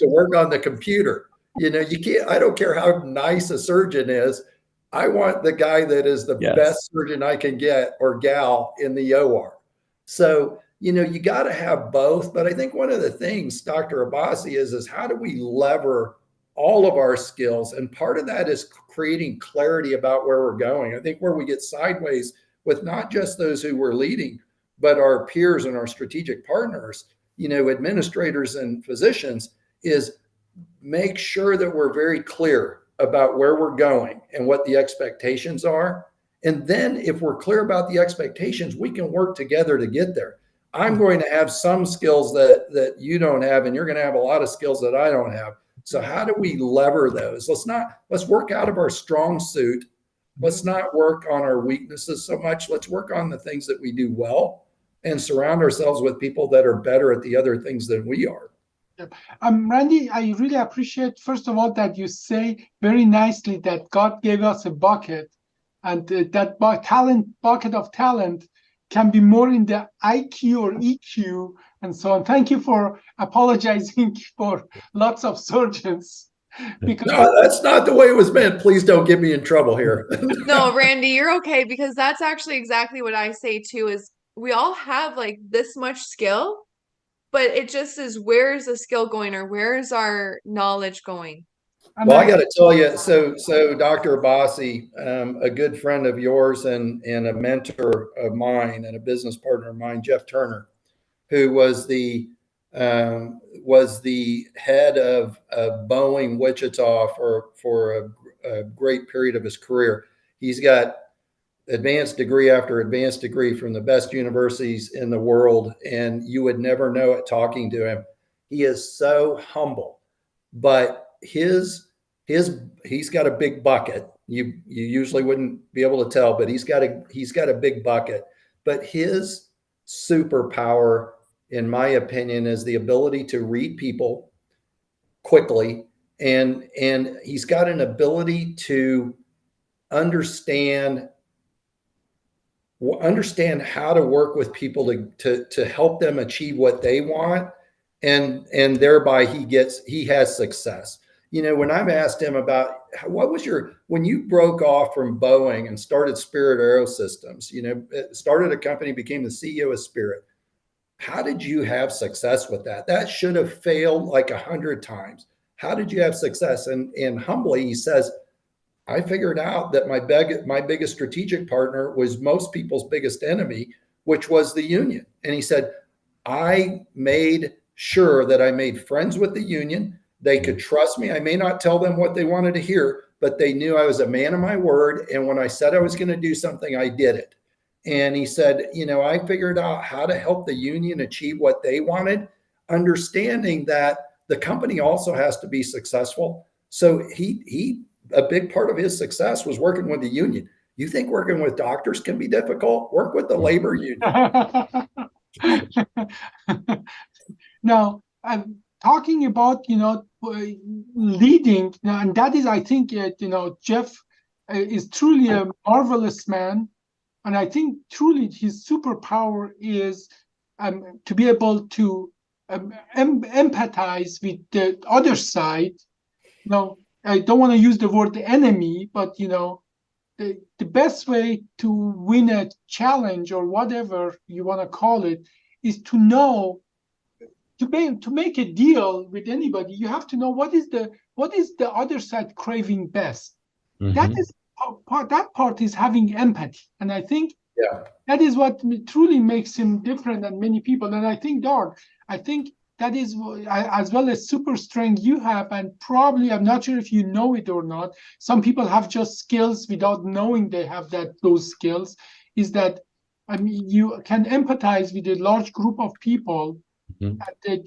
[SPEAKER 3] work on the computer. You can't, I don't care how nice a surgeon is. I want the guy that is the best surgeon I can get, or gal, in the OR. So, you got to have both. But I think one of the things, Dr. Abbasi, is how do we lever all of our skills? And part of that is creating clarity about where we're going. I think where we get sideways with not just those who we're leading, but our peers and our strategic partners, administrators and physicians, is make sure that we're very clear about where we're going and what the expectations are. And then if we're clear about the expectations, we can work together to get there. I'm going to have some skills that you don't have, and you're going to have a lot of skills that I don't have. So how do we lever those? Let's work out of our strong suit. Let's not work on our weaknesses so much. Let's work on the things that we do well and surround ourselves with people that are better at the other things than we are.
[SPEAKER 1] Randy, I really appreciate, first of all, that you say very nicely that God gave us a bucket, and that bucket of talent can be more in the IQ or EQ and so on. Thank you for apologizing for lots of surgeons.
[SPEAKER 3] Because no, that's not the way it was meant. Please don't get me in trouble here.
[SPEAKER 2] No, Randy, you're okay, because that's actually exactly what I say too, is we all have like this much skill, but it just is, where's the skill going, or where's our knowledge going?
[SPEAKER 3] Well, I got to tell you, so Dr. Abbasi, a good friend of yours and a mentor of mine and a business partner of mine, Jeff Turner, who was the head of Boeing Wichita for a great period of his career. He's got advanced degree after advanced degree from the best universities in the world, and you would never know it talking to him. He is so humble, but he's got a big bucket. You usually wouldn't be able to tell, but he's got a big bucket. But his superpower, in my opinion, is the ability to read people quickly, and he's got an ability to understand how to work with people to help them achieve what they want, and thereby he has success. When I've asked him about when you broke off from Boeing and started Spirit AeroSystems, started a company, became the CEO of Spirit, how did you have success with that? That should have failed like 100 times. How did you have success? And humbly, he says, I figured out that my biggest strategic partner was most people's biggest enemy, which was the union. And he said, I made sure that I made friends with the union. They could trust me. I may not tell them what they wanted to hear, but they knew I was a man of my word. And when I said I was going to do something, I did it. And he said, I figured out how to help the union achieve what they wanted, understanding that the company also has to be successful. So a big part of his success was working with the union. You think working with doctors can be difficult? Work with the labor union.
[SPEAKER 1] Now, I'm talking about, leading, and that is, I think, Jeff is truly a marvelous man. And I think truly his superpower is to be able to empathize with the other side. I don't want to use the word enemy, but the best way to win a challenge or whatever you want to call it is to know to make a deal with anybody. You have to know what is the other side craving best.
[SPEAKER 4] Mhm.
[SPEAKER 1] That part is having empathy, and I think that is what truly makes him different than many people. And I think, Dar, that is as well as super strength you have, and probably I'm not sure if you know it or not. Some people have just skills without knowing they have those skills. Is that you can empathize with a large group of people.
[SPEAKER 4] Mhm.
[SPEAKER 1] That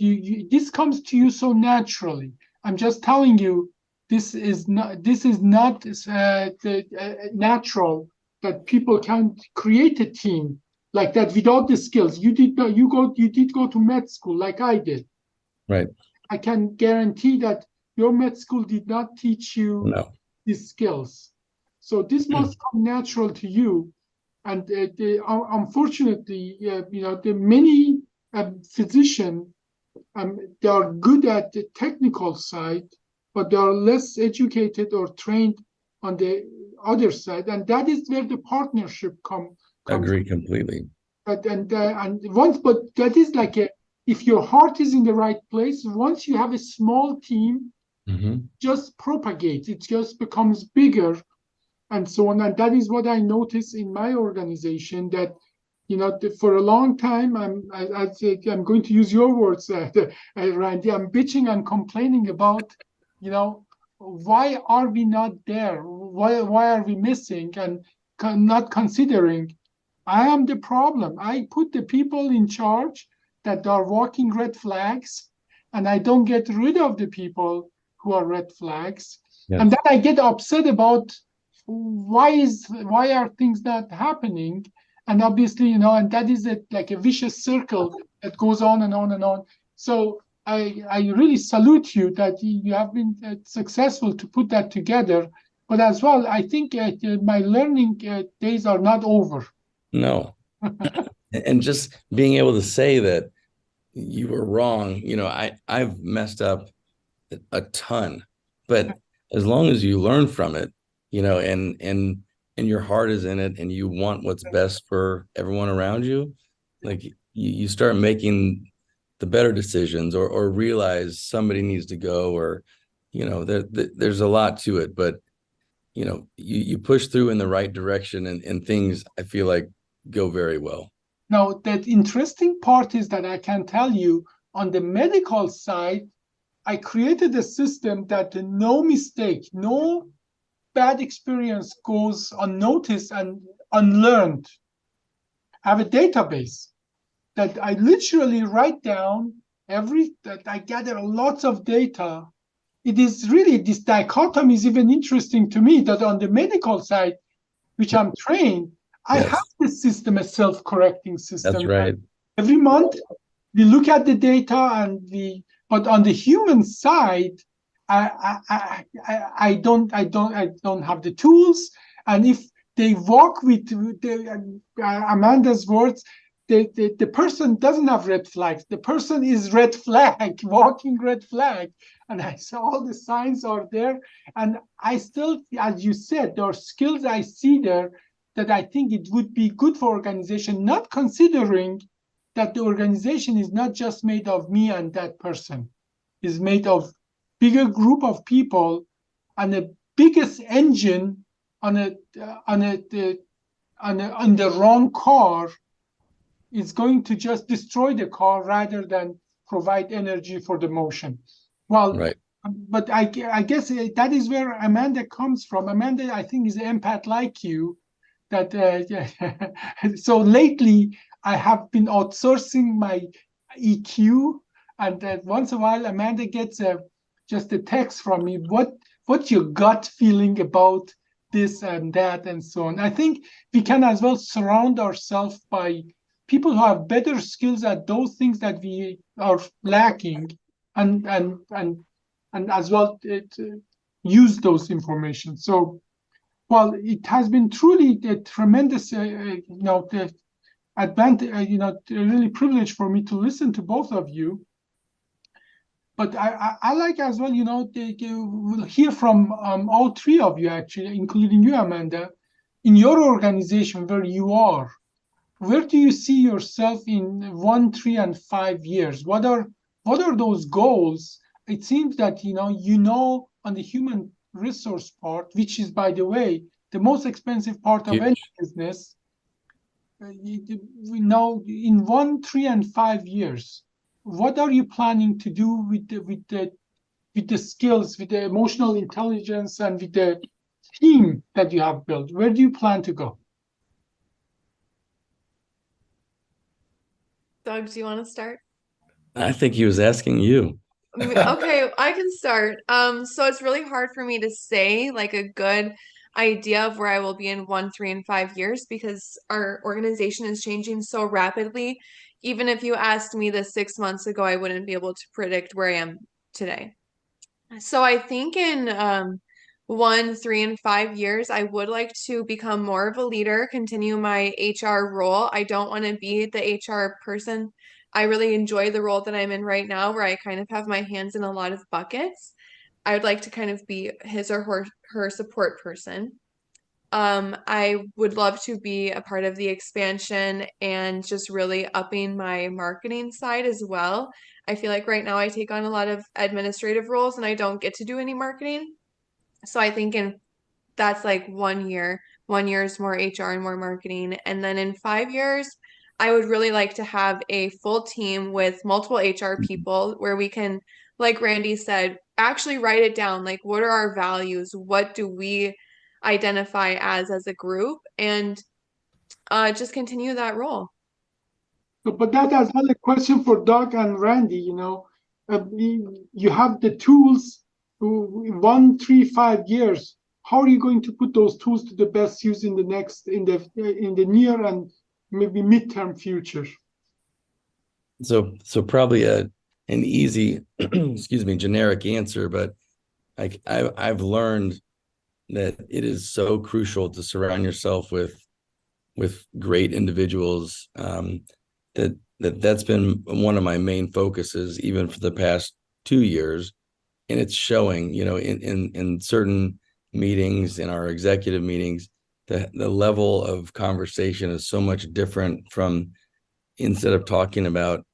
[SPEAKER 1] this comes to you so naturally. I'm just telling you, this is not natural that people can create a team like that without the skills. You did go to med school like I did.
[SPEAKER 4] Right.
[SPEAKER 1] I can guarantee that your med school did not teach you these skills. So this must come natural to you. And unfortunately, the many physicians, they are good at the technical side, but they are less educated or trained on the other side, and that is where the partnership comes.
[SPEAKER 4] Agree completely.
[SPEAKER 1] But that is like if your heart is in the right place, once you have a small team, just propagates. It just becomes bigger, and so on. And that is what I notice in my organization. That for a long time, I'm going to use your words, Randy. I'm bitching and complaining about, why are we not there? Why are we missing and not considering? I am the problem. I put the people in charge that are walking red flags, and I don't get rid of the people who are red flags.
[SPEAKER 4] Yes.
[SPEAKER 1] And then I get upset about why are things not happening? And obviously, and that is like a vicious circle that goes on and on and on. So I really salute you that you have been successful to put that together. But as well, I think my learning days are not over.
[SPEAKER 4] No. And just being able to say that you were wrong, I've messed up a ton, but as long as you learn from it, and your heart is in it and you want what's best for everyone around you, like you start making the better decisions or realize somebody needs to go, or there's a lot to it, but you push through in the right direction, and things I feel like go very well.
[SPEAKER 1] Now, that interesting part is that I can tell you on the medical side, I created a system that no mistake, no bad experience goes unnoticed and unlearned. I have a database that I literally write down that I gather lots of data. It is really, this dichotomy is even interesting to me, that on the medical side, which I'm trained, I have this system, a self-correcting system.
[SPEAKER 4] That's right.
[SPEAKER 1] Every month we look at the data but on the human side, I don't have the tools. And if they walk with Amanda's words, the person doesn't have red flags. The person is red flag, walking red flag. And I saw all the signs are there. And I still, as you said, there are skills I see there that I think it would be good for organization, not considering that the organization is not just made of me and that person. It's made of bigger group of people, and the biggest engine on the wrong car is going to just destroy the car rather than provide energy for the motion. Well,
[SPEAKER 4] right.
[SPEAKER 1] But I guess that is where Amanda comes from. Amanda, I think, is an empath like you, that so lately I have been outsourcing my EQ, and once in a while Amanda gets just a text from me. What's your gut feeling about this and that and so on? I think we can as well surround ourselves by people who have better skills at those things that we are lacking, and as well use those information. So, well, it has been truly a tremendous, advantage, really privilege for me to listen to both of you. But I like as well, we'll hear from all three of you, actually, including you, Amanda, in your organization where you are. Where do you see yourself in 1, 3, and 5 years? What are those goals? It seems that on the human resource part, which is, by the way, the most expensive part of any business. We know in 1, 3, and 5 years, what are you planning to do with the skills, with the emotional intelligence, and with the team that you have built? Where do you plan to go?
[SPEAKER 2] Doug, do you want to start?
[SPEAKER 4] I think he was asking you.
[SPEAKER 2] Okay, I can start. So it's really hard for me to say like a good idea of where I will be in 1, 3, and 5 years because our organization is changing so rapidly. Even if you asked me this 6 months ago, I wouldn't be able to predict where I am today. So I think in 1, 3, and 5 years, I would like to become more of a leader, continue my HR role. I don't want to be the HR person. I really enjoy the role that I'm in right now, where I kind of have my hands in a lot of buckets. I would like to kind of be his or her support person. I would love to be a part of the expansion and just really upping my marketing side as well. I feel like right now I take on a lot of administrative roles and I don't get to do any marketing. So I think that's like 1 year. 1 year is more HR and more marketing. And then in 5 years, I would really like to have a full team with multiple HR people where we can, like Randy said, actually write it down. Like, what are our values? What do we identify as a group? And just continue that role.
[SPEAKER 1] But that is another question for Doug and Randy. You have the tools. 1, 3, 5 years. How are you going to put those tools to the best use in the near and maybe midterm future?
[SPEAKER 4] So probably an easy, excuse me, generic answer, but I've learned that it is so crucial to surround yourself with great individuals. That's been one of my main focuses, even for the past 2 years, and it's showing. In certain meetings, in our executive meetings, the level of conversation is so much different from, instead of talking about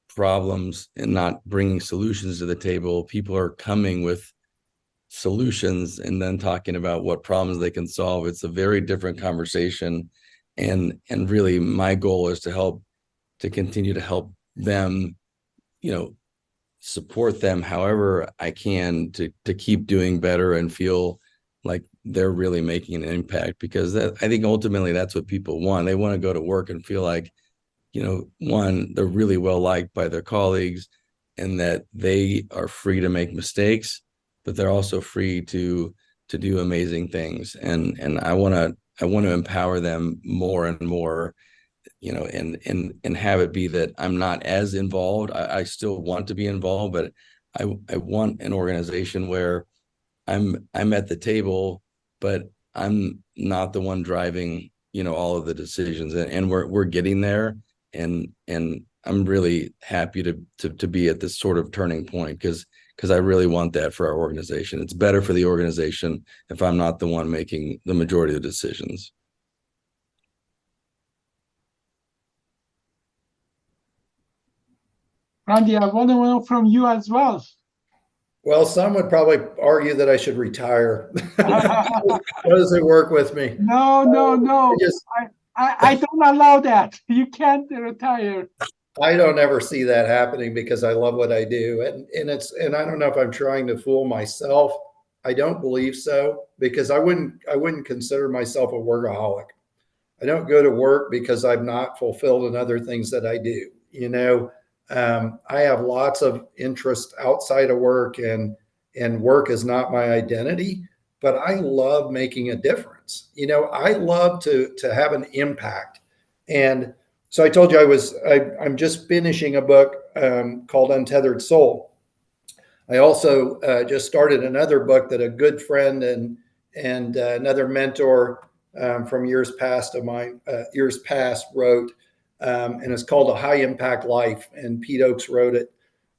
[SPEAKER 4] problems and not bringing solutions to the table, people are coming with solutions and then talking about what problems they can solve. It's a very different conversation, and really my goal is to continue to help them, support them however I can to keep doing better and feel like they're really making an impact, because I think ultimately that's what people want. They want to go to work and feel like, one, they're really well liked by their colleagues and that they are free to make mistakes, but they're also free to do amazing things. And I want to empower them more and more, and have it be that I'm not as involved. I still want to be involved, but I want an organization where I'm at the table, but I'm not the one driving, all of the decisions, and we're getting there. And I'm really happy to be at this sort of turning point, because I really want that for our organization. It's better for the organization if I'm not the one making the majority of the decisions.
[SPEAKER 1] Randy, I want to know from you as well.
[SPEAKER 3] Well, some would probably argue that I should retire. Those who work with me.
[SPEAKER 1] No. I don't allow that. You can't retire.
[SPEAKER 3] I don't ever see that happening because I love what I do. And I don't know if I'm trying to fool myself I don't believe so, because I wouldn't consider myself a workaholic. I don't go to work because I'm not fulfilled in other things that I do. I have lots of interest outside of work, and work is not my identity, but I love making a difference. I love to have an impact. And so I told you I'm just finishing a book called Untethered Soul. I also just started another book that a good friend and another mentor from years past wrote, and it's called A High Impact Life. And Pete Oakes wrote it.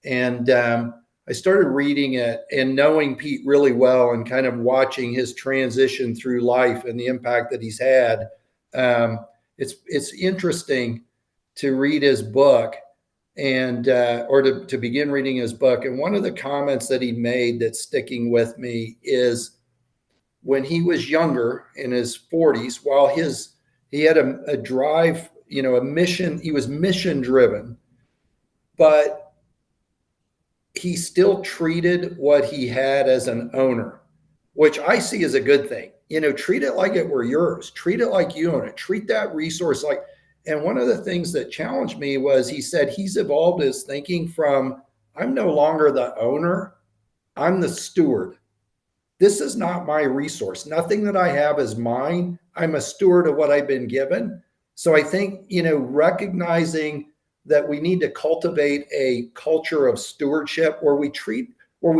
[SPEAKER 3] And I started reading it and knowing Pete really well and kind of watching his transition through life and the impact that he's had. It's interesting to read his book and or to begin reading his book. And one of the comments that he made that's sticking with me is when he was younger, in his 40s, while he had a drive, a mission, he was mission driven, but he still treated what he had as an owner, which I see as a good thing. Treat it like it were yours. Treat it like you own it. Treat that resource like. And one of the things that challenged me was he said he's evolved his thinking from, I'm no longer the owner, I'm the steward. This is not my resource. Nothing that I have is mine. I'm a steward of what I've been given. So I think, recognizing that we need to cultivate a culture of stewardship where we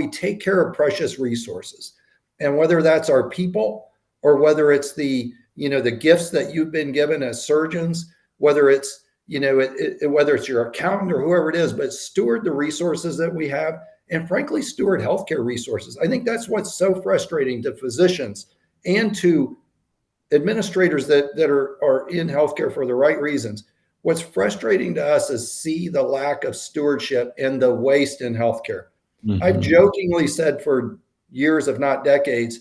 [SPEAKER 3] take care of precious resources. And whether that's our people, or whether it's the gifts that you've been given as surgeons, whether it's, whether it's your accountant or whoever it is, but steward the resources that we have, and frankly, steward healthcare resources. I think that's what's so frustrating to physicians and to administrators that are in healthcare for the right reasons. What's frustrating to us is see the lack of stewardship and the waste in healthcare. Mm-hmm. I've jokingly said for years, if not decades,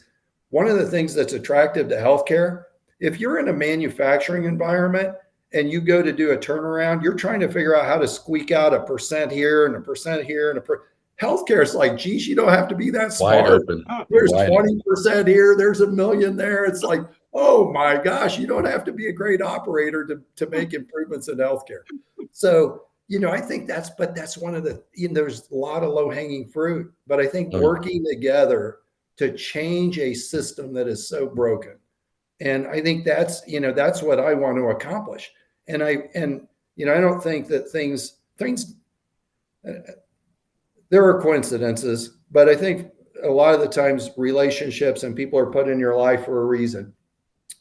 [SPEAKER 3] one of the things that's attractive to healthcare, if you're in a manufacturing environment and you go to do a turnaround, you're trying to figure out how to squeak out 1% here and 1% here and healthcare is like, geez, you don't have to be that smart.
[SPEAKER 4] Wide open.
[SPEAKER 3] There's 20% here, there's $1 million there. It's like, oh my gosh, you don't have to be a great operator to make improvements in healthcare. So, I think that's one of the, there's a lot of low hanging fruit, but I think working together to change a system that is so broken. And I think that's what I want to accomplish. And I don't think that things, there are coincidences, but I think a lot of the times relationships and people are put in your life for a reason.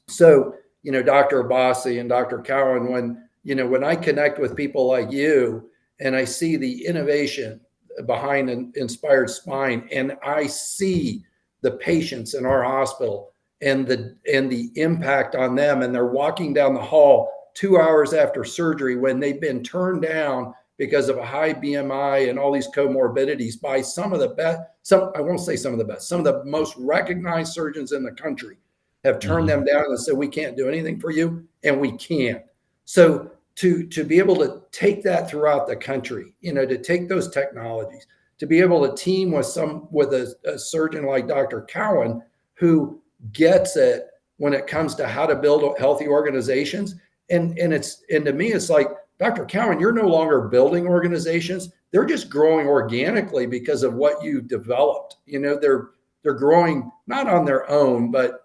[SPEAKER 3] So, Dr. Abbasi and Dr. Cowan, when I connect with people like you and I see the innovation behind Inspired Spine, and I see the patients in our hospital and the impact on them, and they're walking down the hall 2 hours after surgery when they've been turned down because of a high BMI and all these comorbidities by some of the best, I won't say some of the best, some of the most recognized surgeons in the country have turned them down and said, we can't do anything for you, and we can't. So to be able to take that throughout the country, to take those technologies, to be able to team with a surgeon like Dr. Cowan, who gets it when it comes to how to build healthy organizations. And to me, it's like, Dr. Cowan, you're no longer building organizations. They're just growing organically because of what you've developed. They're growing not on their own, but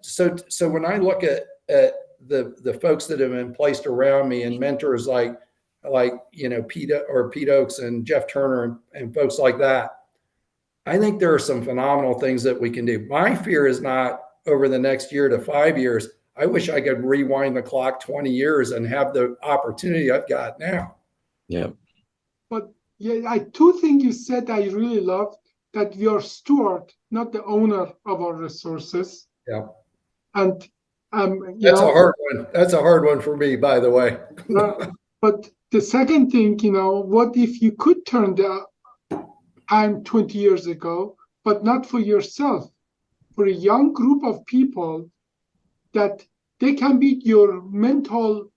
[SPEAKER 3] so when I look at the folks that have been placed around me and mentors like Pete Oakes and Jeff Turner and folks like that, I think there are some phenomenal things that we can do. My fear is not over the next year to 5 years. I wish I could rewind the clock 20 years and have the opportunity I've got now.
[SPEAKER 4] Yeah.
[SPEAKER 1] But yeah, two things you said I really love, that we are steward, not the owner of our resources.
[SPEAKER 3] Yeah.
[SPEAKER 1] And
[SPEAKER 3] that's a hard one. That's a hard one for me, by the way.
[SPEAKER 1] But the second thing, what if you could turn the time 20 years ago, but not for yourself, for a young group of people, that they can be your mental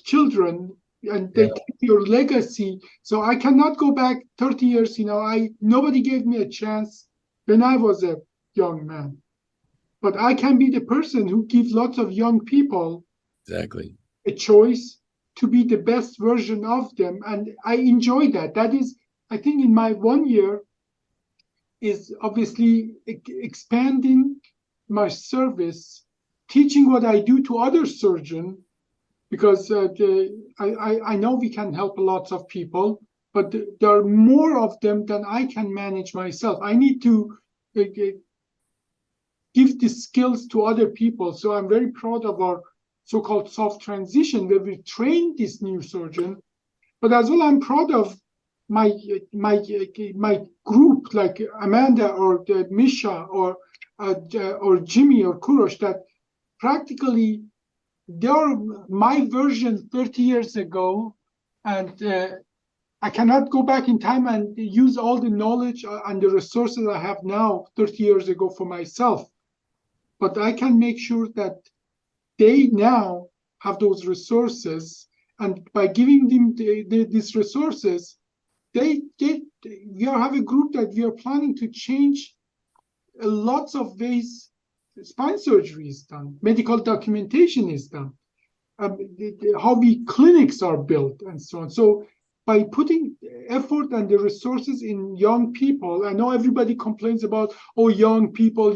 [SPEAKER 1] children, and they take your legacy. So I cannot go back 30 years. Nobody gave me a chance when I was a young man. But I can be the person who gives lots of young people
[SPEAKER 4] Exactly.
[SPEAKER 1] a choice to be the best version of them. And I enjoy that. That is, I think in my 1 year is obviously expanding my service, teaching what I do to other surgeons, because I know we can help lots of people, but there are more of them than I can manage myself. I need to give the skills to other people. So I'm very proud of our so-called soft transition, where we train this new surgeon. But as well, I'm proud of my group, like Amanda or Misha or Jimmy or Kurosh, that practically they're my version 30 years ago, and I cannot go back in time and use all the knowledge and the resources I have now 30 years ago for myself. But I can make sure that they now have those resources, and by giving them these resources, we have a group that we are planning to change lots of ways. Spine surgery is done, medical documentation is done, how clinics are built, and so on. So by putting effort and the resources in young people, I know everybody complains about, oh, young people,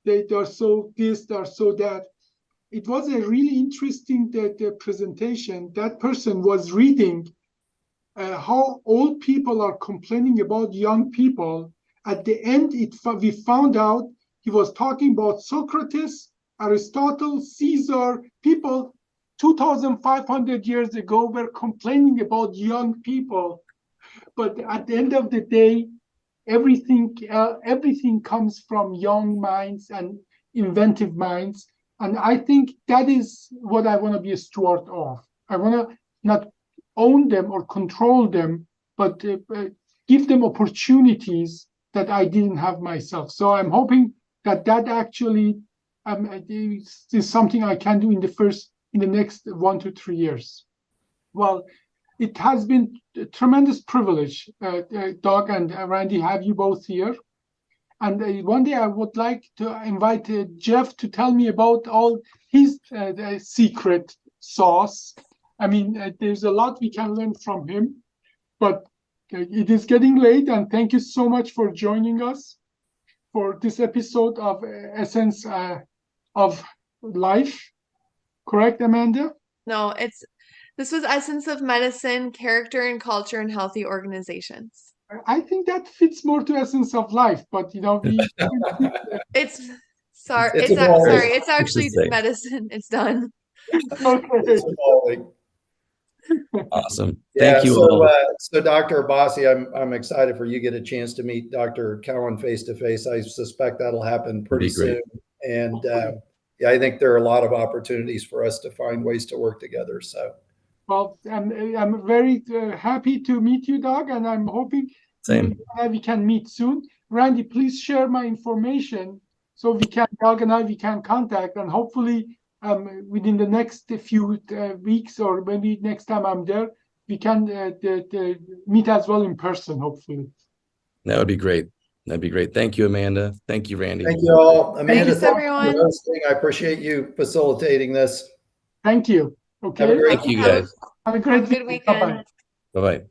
[SPEAKER 1] they are so this, they are so that. It was a really interesting presentation. That person was reading how old people are complaining about young people. At the end, we found out he was talking about Socrates, Aristotle, Caesar. People 2,500 years ago were complaining about young people. But at the end of the day, everything comes from young minds and inventive minds. And I think that is what I want to be a steward of. I want to not own them or control them, but give them opportunities that I didn't have myself. So I'm hoping that actually is something I can do in the next 1 to 3 years. Well, it has been a tremendous privilege, Doug and Randy, have you both here. And one day I would like to invite Jeff to tell me about all his secret sauce. I mean, there's a lot we can learn from him, but it is getting late, and thank you so much for joining us for this episode of Essence of Life. Correct, Amanda?
[SPEAKER 2] No, this was Essence of Medicine, Character and Culture in Healthy Organizations.
[SPEAKER 1] I think that fits more to Essence of Life, but
[SPEAKER 2] it's
[SPEAKER 3] It's
[SPEAKER 2] actually medicine. It's done.
[SPEAKER 1] Okay.
[SPEAKER 4] Awesome.
[SPEAKER 3] Yeah,
[SPEAKER 4] Thank you all.
[SPEAKER 3] So Dr. Abbasi, I'm excited for you to get a chance to meet Dr. Cowan face to face. I suspect that'll happen pretty soon. And yeah, I think there are a lot of opportunities for us to find ways to work together. So,
[SPEAKER 1] well, I'm very happy to meet you, Doug, and I'm hoping we can meet soon. Randy, please share my information so Doug and I can contact, and hopefully within the next few weeks, or maybe next time I'm there, we can meet as well in person, hopefully.
[SPEAKER 4] That would be great. That'd be great. Thank you, Amanda. Thank you, Randy.
[SPEAKER 3] Thank you all. Amanda,
[SPEAKER 2] thanks everyone.
[SPEAKER 3] For hosting. I appreciate you facilitating this.
[SPEAKER 1] Thank you. Okay.
[SPEAKER 4] Thank you, guys.
[SPEAKER 1] Have a great
[SPEAKER 2] weekend.
[SPEAKER 1] Bye-bye.
[SPEAKER 4] Bye-bye.